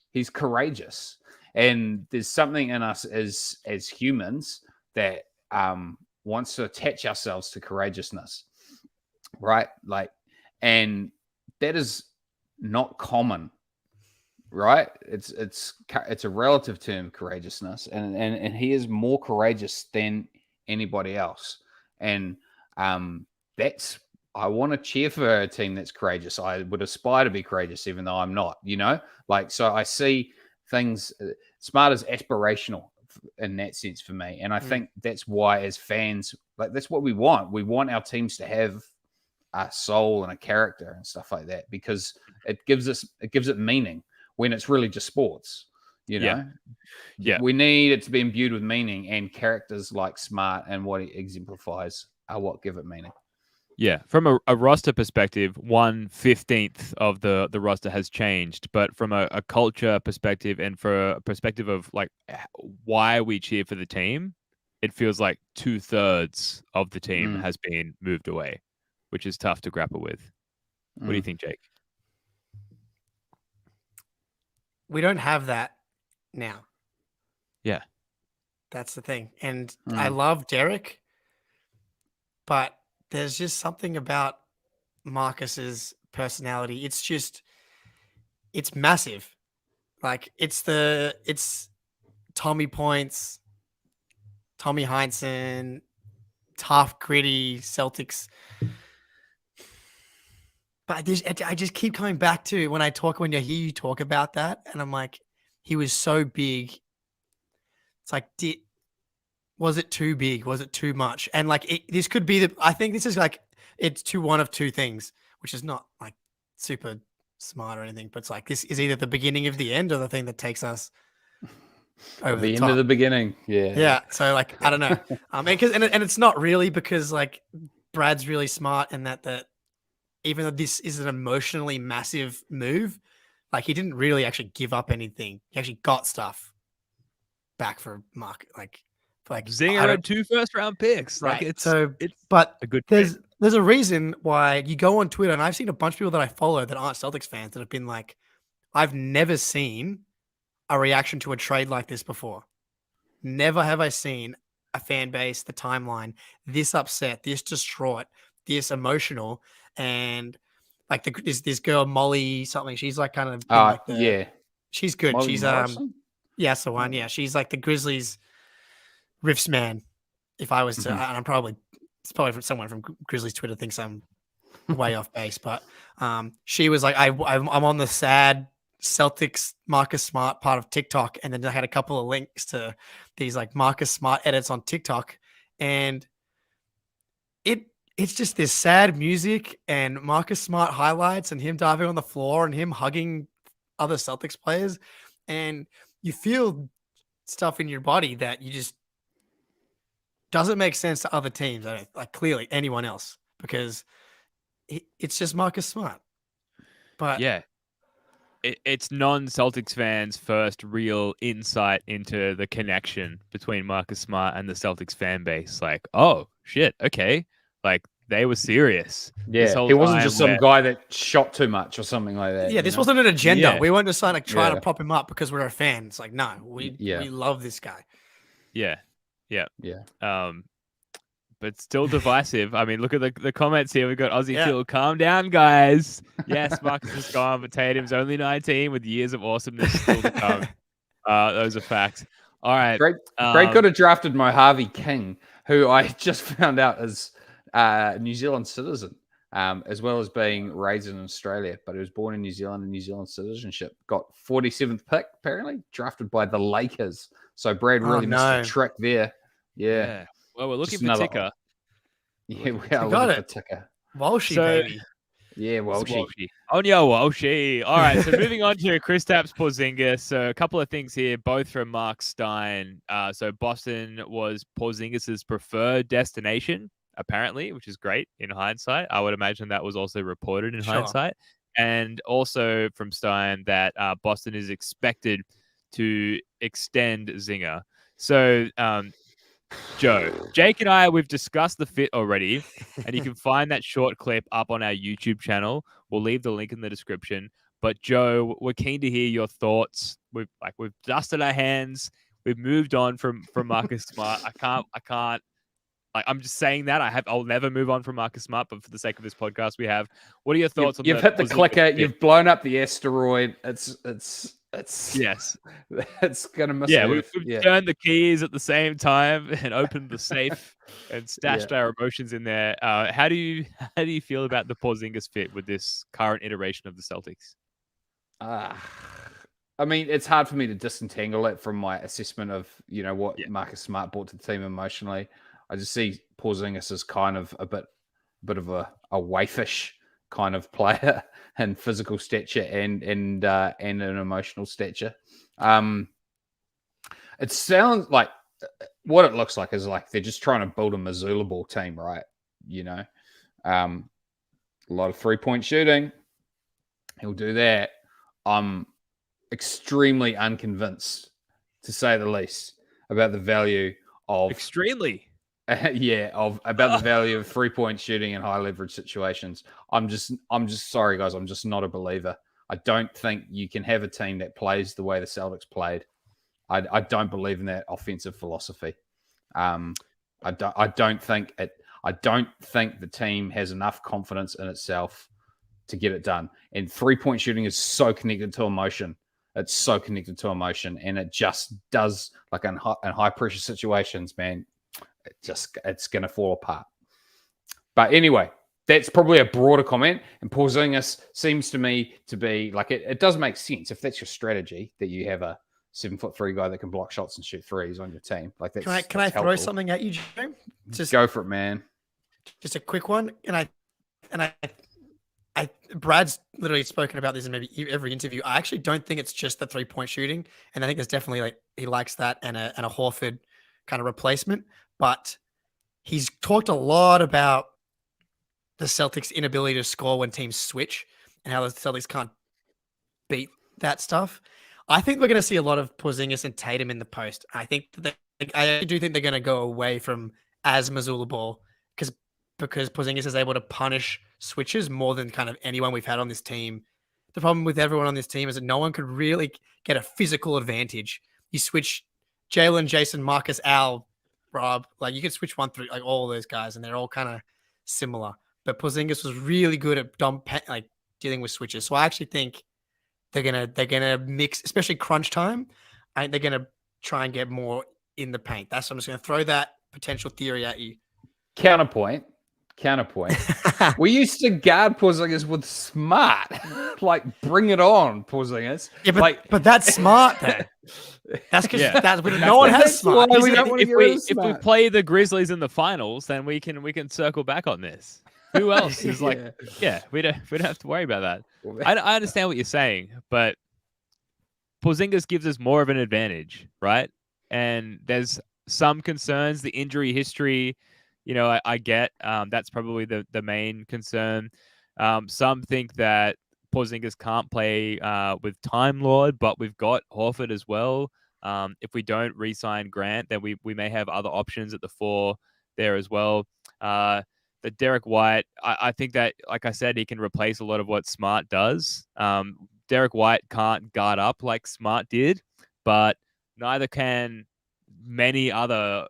he's courageous. And there's something in us as humans that wants to attach ourselves to courageousness, right? Like, and that is not common, right? It's a relative term, courageousness, and he is more courageous than anybody else, and that's. I want to cheer for a team that's courageous. I would aspire to be courageous, even though I'm not, so I see things. Smart is aspirational in that sense for me. And I think that's why as fans, that's what we want. We want our teams to have a soul and a character and stuff like that, because it gives it meaning when it's really just sports, Yeah. We need it to be imbued with meaning, and characters like Smart and what he exemplifies are what give it meaning. Yeah, from a roster perspective, 1/15 of the roster has changed, but from a culture perspective and for a perspective of like why we cheer for the team, it feels like 2/3 of the team has been moved away, which is tough to grapple with. What do you think, Jake? We don't have that now. Yeah. It's the thing. And I love Derek, but there's just something about Marcus's personality. It's massive. Like it's Tommy Points, Tommy Heinsohn, tough, gritty Celtics. But I just keep coming back to when I hear you talk about that, and I'm like, he was so big. It's like, was it too big? Was it too much? And like, this could be I think this is like, it's one of two things, which is not like super smart or anything, but it's like, this is either the beginning of the end or the thing that takes us over the the end top. of the beginning. Yeah. Yeah. So like, I don't know. And it's not really, because like Brad's really smart, and that even though this is an emotionally massive move, like he didn't really actually give up anything. He actually got stuff back for Mark. Like Zinger had 2 first-round picks. Right. Like it's but a good there's trade. there's a reason why you go on Twitter, and I've seen a bunch of people that I follow that aren't Celtics fans that have been like, I've never seen a reaction to a trade like this before. Never have I seen a fan base, the timeline, this upset, this distraught, this emotional. And like this girl, Molly something, she's like kind of she's good. Molly She's Morrison? that's the one. Yeah. She's like the Grizzlies riffs man. If I was to, and it's probably from someone from Grizzlies Twitter thinks I'm way off base, but she was like, I'm on the sad Celtics Marcus Smart part of TikTok, and then I had a couple of links to these like Marcus Smart edits on TikTok, and it's just this sad music and Marcus Smart highlights and him diving on the floor and him hugging other Celtics players, and you feel stuff in your body that you just doesn't make sense to other teams, like clearly anyone else, because it's just Marcus Smart. But yeah, it's non-Celtics fans' first real insight into the connection between Marcus Smart and the Celtics fan base. Like, oh shit, okay, like they were serious. Yeah, he wasn't just some guy that shot too much or something like that. Yeah, this wasn't an agenda. Yeah. We weren't just like trying to prop him up because we're a fan. It's like, no, we love this guy. Yeah. But still divisive. I mean, look at the comments here. We've got Aussie Phil. Calm down, guys. Yes, Marcus is gone, but Tatum's only 19 with years of awesomeness still to come. Those are facts. All right. Great could have drafted Mojave King, who I just found out is a New Zealand citizen, as well as being raised in Australia, but he was born in New Zealand and New Zealand citizenship. Got 47th pick, apparently, drafted by the Lakers. So Brad really missed a trick there. Yeah. Well, we're looking for Ticker. Yeah, we are looking for Ticker. Walshy, baby. Yeah, Walshy. On your Walshy. All right, so moving on to Kristaps Porzingis. So a couple of things here, both from Mark Stein. So Boston was Porzingis' preferred destination, apparently, which is great in hindsight. I would imagine that was also reported in hindsight. And also from Stein that Boston is expected to extend Zinger. So, Joe, Jake and I, we've discussed the fit already, and you can find that short clip up on our YouTube channel. We'll leave the link in the description. But Joe, we're keen to hear your thoughts. We've dusted our hands. We've moved on from Marcus Smart. I can't I'm just saying that I'll never move on from Marcus Smart, but for the sake of this podcast, we have. What are your thoughts on? You've hit the Porzingis clicker. fit? You've blown up the asteroid. It's Yes. it's gonna miss. Yeah, Earth. we've turned the keys at the same time and opened the safe and stashed our emotions in there. How do you feel about the Porzingis fit with this current iteration of the Celtics? I mean, it's hard for me to disentangle it from my assessment of what Marcus Smart brought to the team emotionally. I just see Porzingis as kind of a bit of a waifish kind of player and physical stature and an emotional stature. It sounds like what it looks like is like they're just trying to build a Missoula ball team, right? A lot of 3-point shooting. He'll do that. I'm extremely unconvinced, to say the least, about the value of about the value of 3-point shooting in high leverage situations. I'm just sorry, guys. I'm just not a believer. I don't think you can have a team that plays the way the Celtics played. I don't believe in that offensive philosophy. I don't think the team has enough confidence in itself to get it done. And 3-point shooting is so connected to emotion. It's so connected to emotion, and it just does, like in high pressure situations, man. It's going to fall apart. But anyway, that's probably a broader comment. And Porzingis seems to me to be like it does make sense if that's your strategy, that you have a 7'3" guy that can block shots and shoot threes on your team. Like that's Can I throw something at you, Joe? Just go for it, man. Just a quick one. Brad's literally spoken about this in maybe every interview. I actually don't think it's just the 3-point shooting, and I think there's definitely he likes that and a Horford kind of replacement. But he's talked a lot about the Celtics' inability to score when teams switch and how the Celtics can't beat that stuff. I think we're going to see a lot of Porzingis and Tatum in the post. I think I do think they're going to go away from as Missoula ball because Porzingis is able to punish switches more than kind of anyone we've had on this team. The problem with everyone on this team is that no one could really get a physical advantage. You switch Jalen, Jason, Marcus, Al, Rob, like you could switch 1 through like all those guys, and they're all kind of similar. But Porzingis was really good at dealing with switches. So I actually think they're gonna mix, especially crunch time. I think they're gonna try and get more in the paint. I'm just gonna throw that potential theory at you. Counterpoint. We used to guard Porzingis with Smart. Like, bring it on, Porzingis. Yeah, but that's Smart then. That's because no one has Smart. If we play the Grizzlies in the finals, then we can circle back on this. Who else is we don't have to worry about that. I understand what you're saying, but Porzingis gives us more of an advantage, right? And there's some concerns, the injury history. I get that's probably the main concern. Some think that Porzingis can't play with Time Lord, but we've got Horford as well. If we don't re-sign Grant, then we may have other options at the 4 there as well. The Derek White, I think that, like I said, he can replace a lot of what Smart does. Derek White can't guard up like Smart did, but neither can many other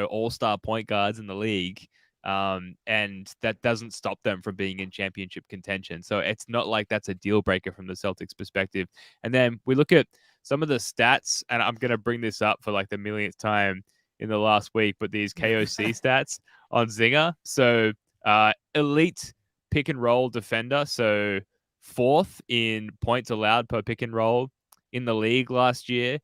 all-star point guards in the league, and that doesn't stop them from being in championship contention. So it's not like that's a deal breaker from the Celtics perspective. And then we look at some of the stats, and I'm going to bring this up for like the millionth time in the last week, but these KOC stats on Zinger. So elite pick and roll defender, so 4th in points allowed per pick and roll in the league last year.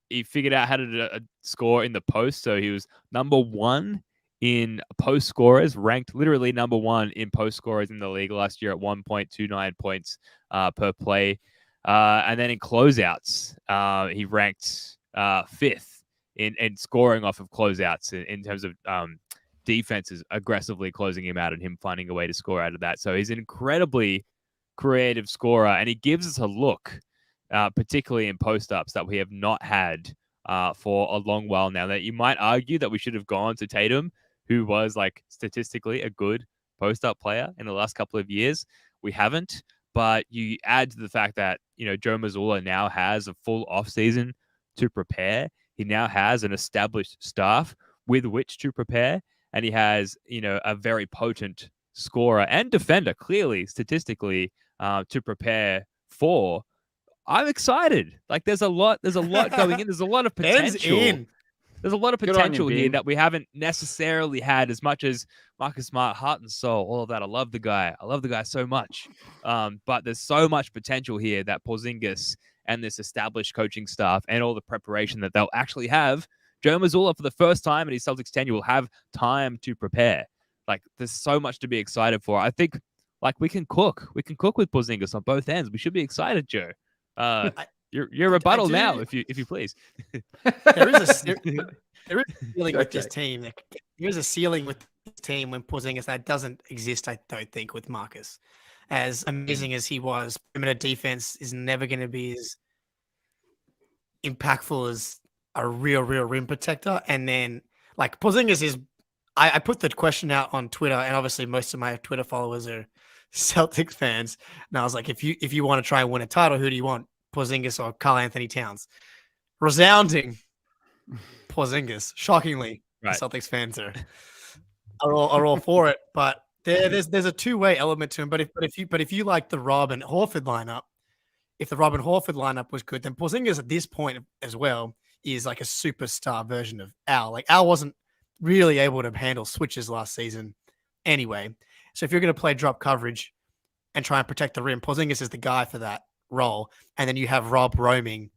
He figured out how to score in the post. So he was number 1 in post scorers, ranked literally number 1 in post scorers in the league last year at 1.29 points per play. And then in closeouts, he ranked 5th in scoring off of closeouts in terms of defenses aggressively closing him out and him finding a way to score out of that. So he's an incredibly creative scorer, and he gives us a look, particularly in post-ups, that we have not had for a long while now. That you might argue that we should have gone to Tatum, who was like statistically a good post-up player in the last couple of years. We haven't, but you add to the fact that Joe Mazzulla now has a full offseason to prepare. He now has an established staff with which to prepare, and he has, a very potent scorer and defender, clearly statistically, to prepare for. I'm excited. Like there's a lot going in. There's a lot of Ben's potential. in. There's a lot of Good on you, potential here Ben. that we haven't necessarily had as much as Marcus Smart, heart and soul, all of that. I love the guy. I love the guy so much. But there's so much potential here that Porzingis and this established coaching staff and all the preparation that they'll actually have. Joe Mazzulla, for the first time in his Celtics tenure, will have time to prepare. Like there's so much to be excited for. I think like we can cook. We can cook with Porzingis on both ends. We should be excited, Joe. Your rebuttal now, if you please. There is a ceiling with this team. There is a ceiling with this team when Porzingis that doesn't exist. I don't think with Marcus, as amazing as he was, perimeter defense is never going to be as impactful as a real rim protector. And then like Porzingis is, I put the question out on Twitter, and obviously most of my Twitter followers are Celtics fans. And I was like, if you want to try and win a title, who do you want? Porzingis or Karl Anthony Towns? Resounding Porzingis. Shockingly, right. The Celtics fans are all for it. But there's a two-way element to him. But if you like the Rob and Horford lineup, if the Rob and Horford lineup was good, then Porzingis at this point as well is like a superstar version of Al. Like Al wasn't really able to handle switches last season anyway. So if you're going to play drop coverage and try and protect the rim, Porzingis is the guy for that role. And then you have Rob roaming.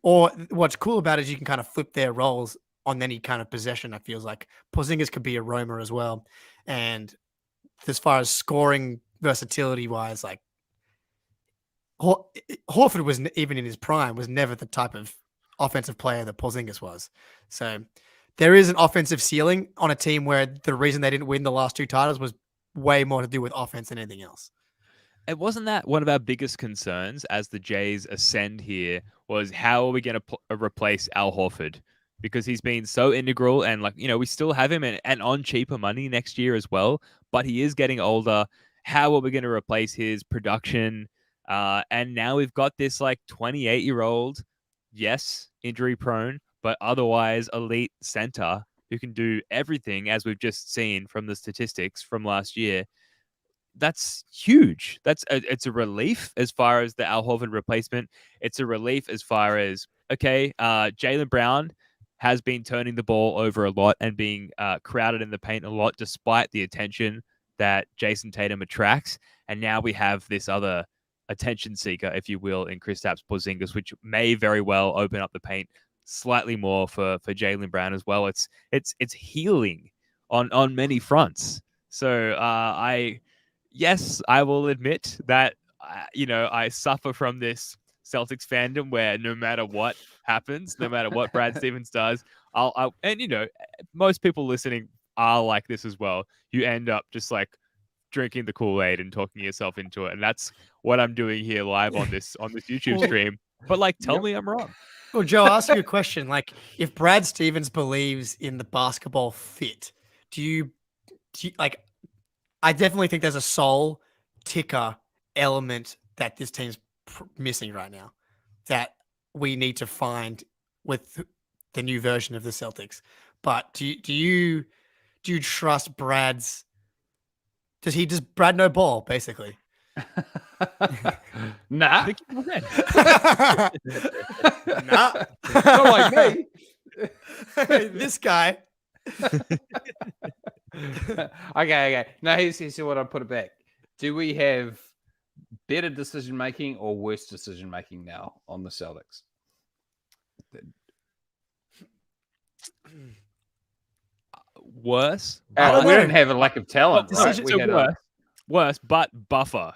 Or what's cool about it is you can kind of flip their roles on any kind of possession. I feels like Porzingis could be a roamer as well. And as far as scoring versatility wise, like Horford was, even in his prime, was never the type of offensive player that Porzingis was. So there is an offensive ceiling on a team where the reason they didn't win the last two titles was way more to do with offense than anything else. And wasn't that one of our biggest concerns as the Jays ascend here, was how are we going to replace Al Horford? Because he's been so integral, and like, we still have him and on cheaper money next year as well, but he is getting older. How are we going to replace his production? And now we've got this like 28-year-old, yes, injury prone, but otherwise elite center who can do everything, as we've just seen from the statistics from last year. That's huge. It's a relief as far as the Al Horford replacement. It's a relief as far as, okay, Jaylen Brown has been turning the ball over a lot and being crowded in the paint a lot, despite the attention that Jason Tatum attracts. And now we have this other attention seeker, if you will, in Kristaps Porzingis, which may very well open up the paint slightly more for Jaylen Brown as well. It's healing on many fronts. So yes, I will admit that I suffer from this Celtics fandom where no matter what happens, no matter what Brad Stevens does, most people listening are like this as well. You end up just like drinking the Kool-Aid and talking yourself into it, and that's what I'm doing here live on this YouTube stream. But like, tell me I'm wrong. Well, Joe, I'll ask you a question. Like, if Brad Stevens believes in the basketball fit, do you like? I definitely think there's a soul ticker element that this team's missing right now that we need to find with the new version of the Celtics. But do you trust Brad's? Does Brad know ball, basically? Nah. Nah. Not like me. This guy. Okay. Now here's what I'll put it back. Do we have better decision making or worse decision making now on the Celtics? Worse. We don't have a lack of talent. Well, Right? We had worse, but buffer.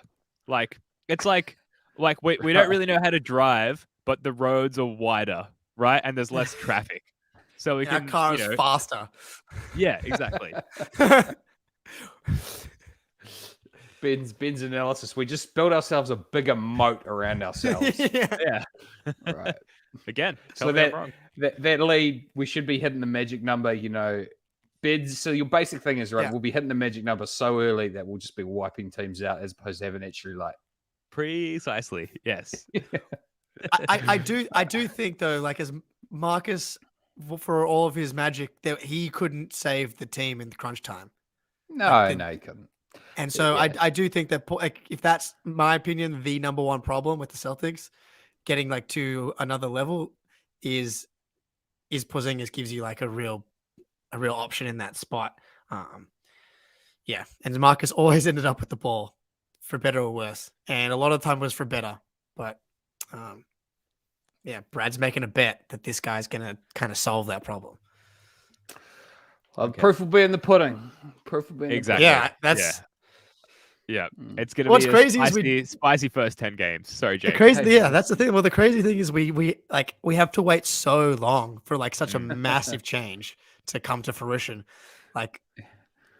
Like it's like we don't really know how to drive, but the roads are wider, right? And there's less traffic. So we can, our car is faster. Yeah, exactly. Ben's analysis. We just built ourselves a bigger moat around ourselves. Yeah. Right. Again, So that lead, we should be hitting the magic number, Bids. So your basic thing is right. Yeah. We'll be hitting the magic number so early that we'll just be wiping teams out as opposed to having actually like precisely. Yes. I do think though, like as Marcus for all of his magic, that he couldn't save the team in the crunch time. No, he couldn't. And so Yeah. I do think that if that's my opinion, the number one problem with the Celtics getting like to another level is Porzingis gives you like a real option in that spot. Yeah, and Marcus always ended up with the ball, for better or worse, and a lot of the time was for better. But yeah, Brad's making a bet that this guy's gonna kind of solve that problem. Well, proof will be in the pudding. Proof will be in Exactly. Yeah, that's Yeah, it's gonna What's be crazy is spicy first 10 games. Sorry, Jake. that's the thing. Well, the crazy thing is we have to wait so long for like such a massive change to come to fruition. Like,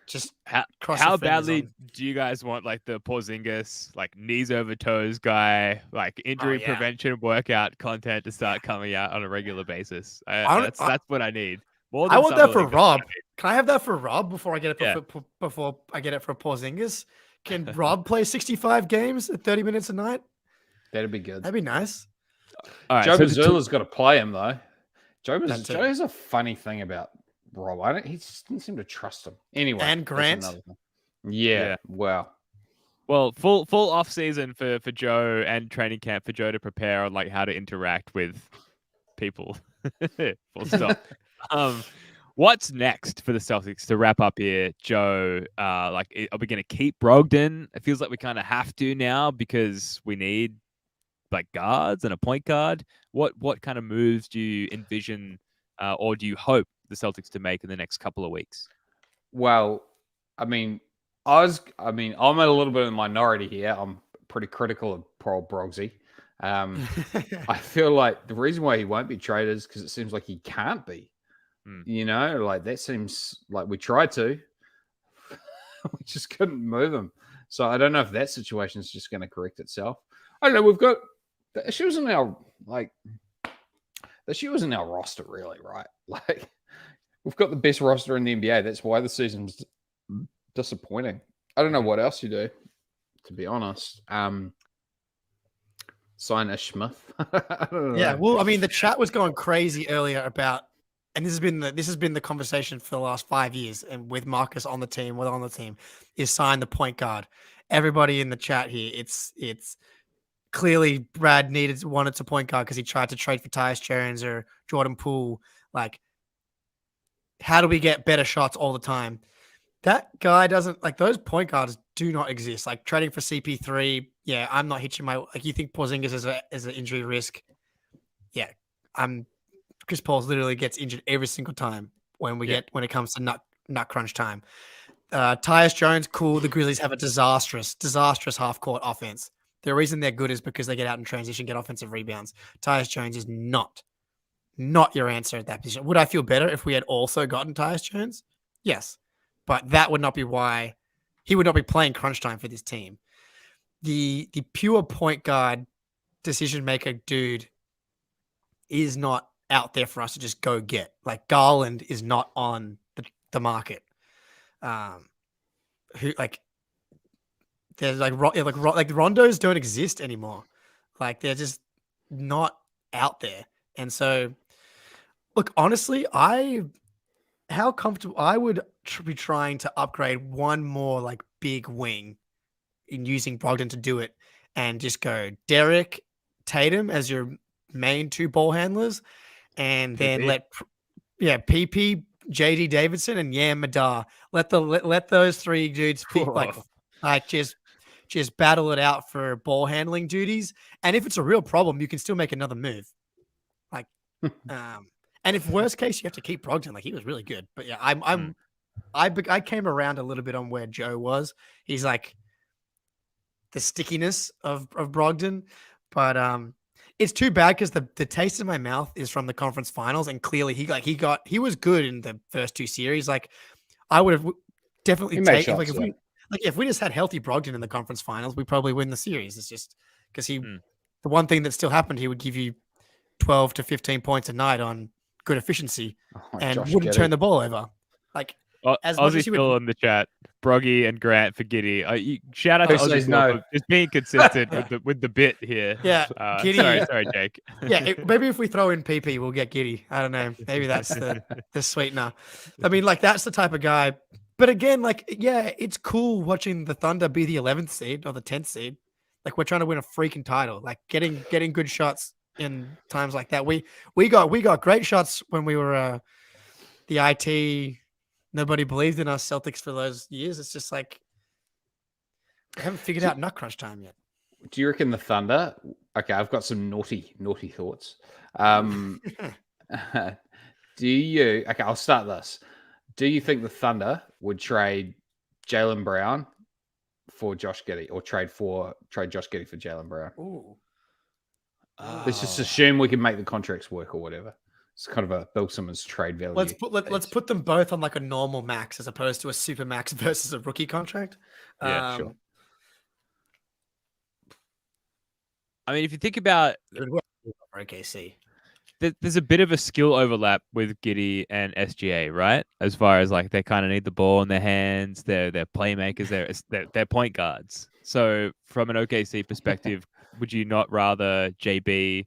just how badly do you guys want like the Porzingis like knees over toes guy, like injury prevention workout content to start coming out on a regular basis? That's what I need. More than I want that for Rob. I Can I have that for Rob before I get it before I get it for Porzingis? Can Rob play 65 games at 30 minutes a night? That'd be good. That'd be nice. All right, Joe Mazzulla's got to play him though. Joe That has a funny thing about Rob. He just didn't seem to trust him. Anyway, And Grant. Yeah. Wow. Well, full off season for Joe and training camp for Joe to prepare on like how to interact with people. Full stop. What's next for the Celtics to wrap up here, Joe? Are we going to keep Brogdon? It feels like we kind of have to now because we need like guards and a point guard. What kind of moves do you envision or do you hope the Celtics to make in the next couple of weeks? Well, I'm a little bit in the minority here. I'm pretty critical of poor Brogsy. I feel like the reason why he won't be traded is because it seems like he can't be. You know, like that seems like we tried to. We just couldn't move him. So I don't know if that situation is just going to correct itself. I don't know. We've got the issues in our roster, really, right? Like we've got the best roster in the NBA. That's why the season's disappointing. I don't know what else you do, to be honest. Sign Ish Smith. I don't know. Yeah, well, I mean, the chat was going crazy earlier about, and this has been the conversation for the last 5 years, and with Marcus on the team, is sign the point guard. Everybody in the chat here, it's clearly Brad wanted to point guard because he tried to trade for Tyus Jones or Jordan Poole. Like, how do we get better shots all the time? That guy doesn't, like, those point guards do not exist. Like trading for CP3, yeah, I'm not hitching my, like, you think Porzingis is an injury risk? Yeah, Chris Paul literally gets injured every single time when it comes to nut crunch time. Tyus Jones, cool. The Grizzlies have a disastrous half court offense. The reason they're good is because they get out in transition, get offensive rebounds. Tyus Jones is not your answer at that position. Would I feel better if we had also gotten Tyus Jones? Yes, but that would not be why he would not be playing crunch time for this team. The pure point guard decision maker dude is not out there for us to just go get. Like Garland is not on the market. There's like Rondos don't exist anymore. Like they're just not out there. And so, look, honestly, how comfortable I would be trying to upgrade one more like big wing in using Brogdon to do it, and just go Derek, Tatum as your main two ball handlers, and then let PP, JD Davidson, and Madar let those three dudes just battle it out for ball handling duties. And if it's a real problem, you can still make another move. Like, and if worst case, you have to keep Brogdon. Like he was really good, but yeah, I came around a little bit on where Joe was. He's like the stickiness of Brogdon, but it's too bad because the taste in my mouth is from the conference finals, and clearly he was good in the first two series. Like I would have definitely taken if we just had healthy Brogdon in the conference finals, we probably win the series. It's just because the one thing that still happened, he would give you 12 to 15 points a night on good efficiency and wouldn't turn the ball over. Like as much Ozzy's as still in the chat. Broggy and Grant for Giddy. Shout out to Who Aussie says Phil no? for just being consistent with the bit here. Yeah, Giddy. Sorry, Jake. Yeah, maybe if we throw in PP, we'll get Giddy. I don't know. Maybe that's the sweetener. I mean, like that's the type of guy. But again, like, yeah, it's cool watching the Thunder be the 11th seed or the 10th seed. Like we're trying to win a freaking title. Like getting good shots in times like that. We got great shots when we were the IT. Nobody believed in us Celtics for those years. It's just like we haven't figured out nut crunch time yet. Do you reckon the Thunder? Okay, I've got some naughty thoughts. Do you? Okay, I'll start this. Do you think the Thunder would trade Jaylen Brown for Josh Giddey, or trade Josh Giddey for Jaylen Brown? Ooh. Let's just assume we can make the contracts work or whatever. It's kind of a Bill Simmons trade value. Let's put them both on like a normal max as opposed to a super max versus a rookie contract. Yeah, sure. I mean, if you think about OKC, there's a bit of a skill overlap with Giddey and SGA, right? As far as like they kind of need the ball in their hands, they're playmakers, they're point guards. So from an OKC perspective, would you not rather JB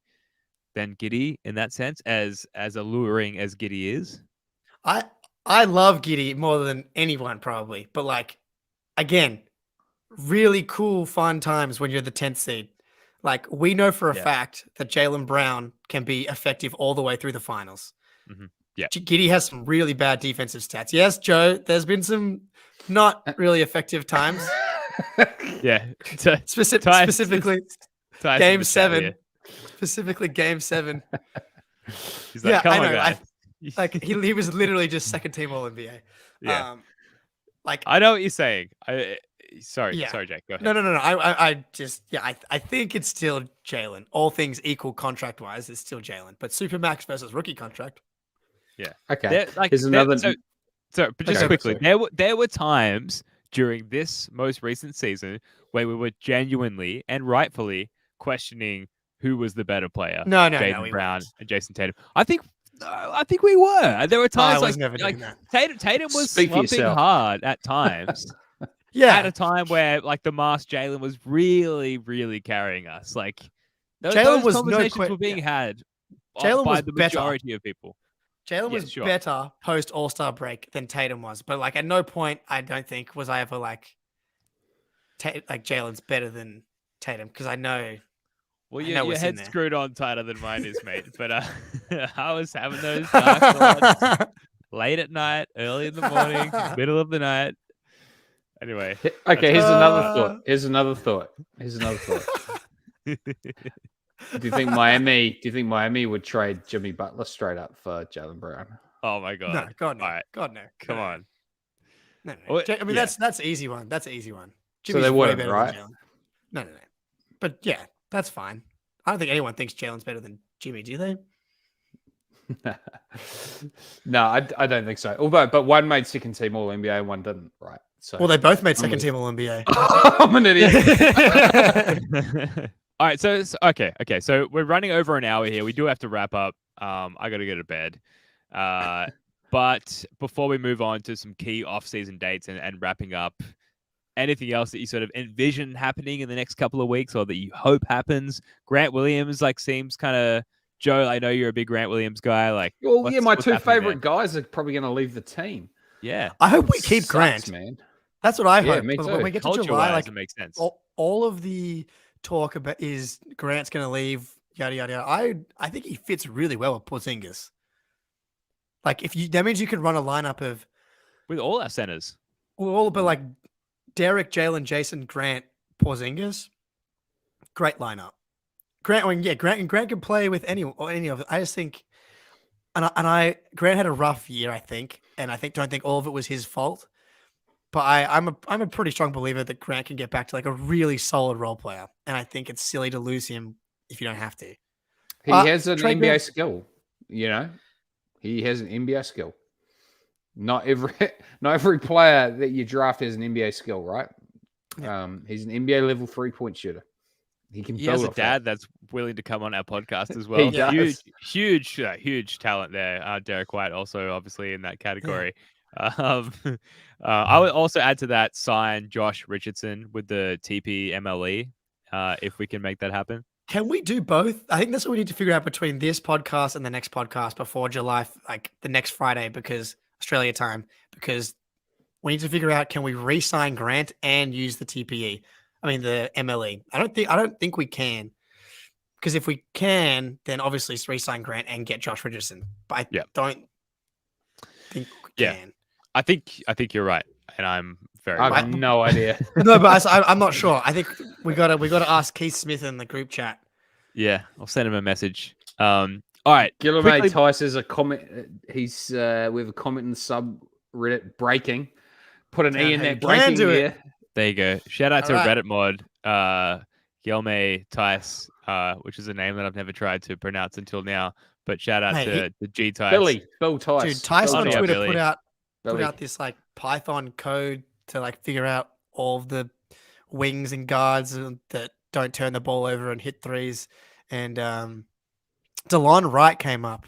than Giddey in that sense, as alluring as Giddey is? I love Giddey more than anyone probably, but like again, really cool, fun times when you're the 10th seed. Like we know for a fact that Jaylen Brown can be effective all the way through the finals. Mm-hmm. Yeah, Giddey has some really bad defensive stats. Yes, Joe, there's been some not really effective times. Yeah, specifically Game 7. Here. Specifically Game 7. He's like, come on, know. guys. He was literally just second team All NBA. Yeah. Like I know what you're saying. Sorry, Jake. Go ahead. No. I think it's still Jaylen. All things equal contract wise, it's still Jaylen. But Supermax versus rookie contract. Yeah. Okay. Here's another. So, but just quickly, there were times during this most recent season where we were genuinely and rightfully questioning who was the better player. Jaylen Brown and Jason Tatum. I think we were. There were times like Tatum was slumping hard at times. Yeah, at a time where like the masked Jaylen was really, really carrying us. Like those conversations were being had by the majority of people. Jaylen was better post All-Star break than Tatum was, but like at no point I don't think was I ever like Jaylen's better than Tatum because I know. Well, your head's screwed on tighter than mine is, mate. But I was having those dark thoughts late at night, early in the morning, middle of the night. Anyway, okay. Here's another thought. Do you think Miami would trade Jimmy Butler straight up for Jaylen Brown? Oh my god! No, God no! All right. God no! Come on! No. I mean that's an easy one. That's an easy one. Jimmy's so they wouldn't, right? No. But yeah, that's fine. I don't think anyone thinks Jaylen's better than Jimmy. Do they? No, I don't think so. Although, but one made second team All NBA and one didn't, right? So, well, they both made second team All NBA. I'm an idiot. All right, so okay. So we're running over an hour here. We do have to wrap up. I got to go to bed. But before we move on to some key off-season dates and wrapping up, anything else that you sort of envision happening in the next couple of weeks or that you hope happens? Grant Williams seems kind of. Joe, I know you're a big Grant Williams guy. My two favorite guys are probably going to leave the team. Yeah, I hope we keep Grant, man. That's what I hope. Me too. When we get to July, it makes sense. All of the talk about is Grant's going to leave. Yada yada yada. I think he fits really well with Porzingis. Like that means you can run a lineup of with all our centers. But Derek, Jaylen, Jason, Grant, Porzingis. Great lineup. Grant can play with any of it. I just think, Grant had a rough year, I think, and don't think all of it was his fault. But I'm a pretty strong believer that Grant can get back to a really solid role player, and I think it's silly to lose him if you don't have to. He has an NBA skill, He has an NBA skill. Not every player that you draft has an NBA skill, right? Yeah. He's an NBA level 3-point shooter. He has a dad that's willing to come on our podcast as well. Huge talent there. Derek White also obviously in that category. I would also add to that, sign Josh Richardson with the TP MLE, if we can make that happen. Can we do both? I think that's what we need to figure out between this podcast and the next podcast before July, like the next Friday, because Australia time, because we need to figure out, can we re-sign Grant and use the TPE? I mean, the MLE. I don't think we can. Because if we can, then obviously it's re-sign Grant and get Josh Richardson. But I don't think we can. I think you're right, and I'm very. I have no idea. No, but I'm not sure. I think we gotta ask Keith Smith in the group chat. Yeah, I'll send him a message. All right, Gillermay Tice is a comment. He's with a comment in the subreddit breaking. Put an E in there. Breaking here. There you go. Shout out to Reddit mod, Gillermay Tice, which is a name that I've never tried to pronounce until now. But shout out to the G Tice. Bill Tice. Dude, Tice on Twitter put out this like Python code to like figure out all of the wings and guards that don't turn the ball over and hit threes. And DeLon Wright came up.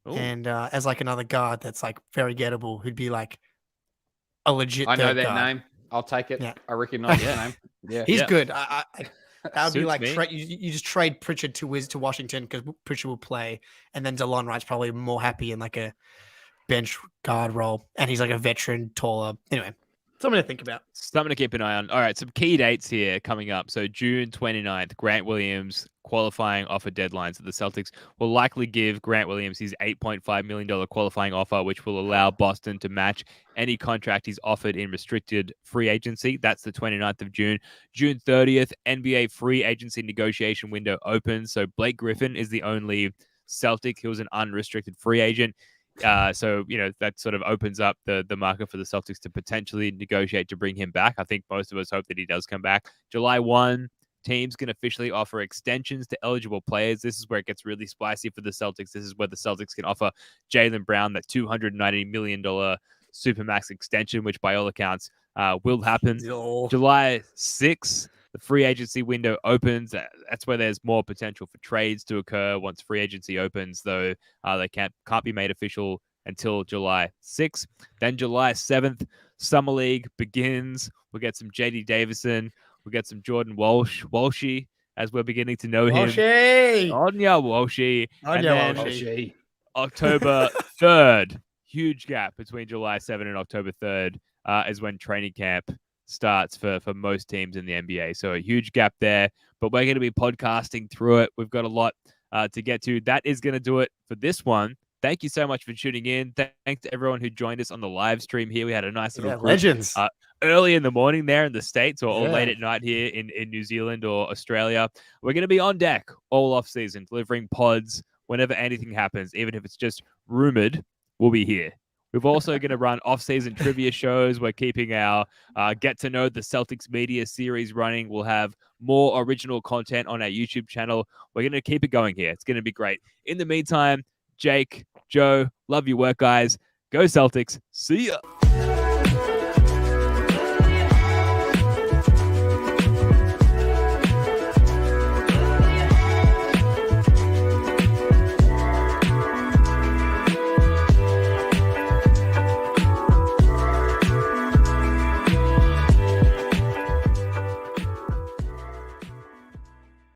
Ooh. And as like another guard that's like very gettable, who'd be like a legit. I know that guard. name. I'll take it. Yeah. I recognize that name. Yeah, he's good. That would be like you just trade Pritchard to Washington because Pritchard will play, and then DeLon Wright's probably more happy in like a bench guard role, and he's like a veteran, taller. Anyway, something to think about. Something to keep an eye on. All right, some key dates here coming up. So June 29th, Grant Williams qualifying offer deadline. So the Celtics will likely give Grant Williams his $8.5 million qualifying offer, which will allow Boston to match any contract he's offered in restricted free agency. That's the 29th of June. June 30th, NBA free agency negotiation window opens. So Blake Griffin is the only Celtic who was an unrestricted free agent. So, that sort of opens up the market for the Celtics to potentially negotiate to bring him back. I think most of us hope that he does come back. July 1, teams can officially offer extensions to eligible players. This is where it gets really spicy for the Celtics. This is where the Celtics can offer Jaylen Brown that $290 million Supermax extension, which by all accounts will happen. July 6th, the free agency window opens. That's where there's more potential for trades to occur once free agency opens, though they can't be made official until July 6th. Then July 7th, Summer League begins. We'll get some JD Davison. We'll get some Jordan Walshy, as we're beginning to know him. Walshy. And then Walshy. October 3rd, huge gap between July 7th and October 3rd is when training camp starts for most teams in the NBA. So a huge gap there, but we're going to be podcasting through it. We've got a lot to get to. That is going to do it for this one. Thank you so much for tuning in. Thanks to everyone who joined us on the live stream here. We had a nice little group, legends early in the morning there in the States, or late at night here in New Zealand or Australia. We're going to be on deck all off season, delivering pods whenever anything happens, even if it's just rumored, we'll be here. We're also going to run off-season trivia shows. We're keeping our Get to Know the Celtics media series running. We'll have more original content on our YouTube channel. We're going to keep it going here. It's going to be great. In the meantime, Jake, Joe, love your work, guys. Go Celtics. See ya.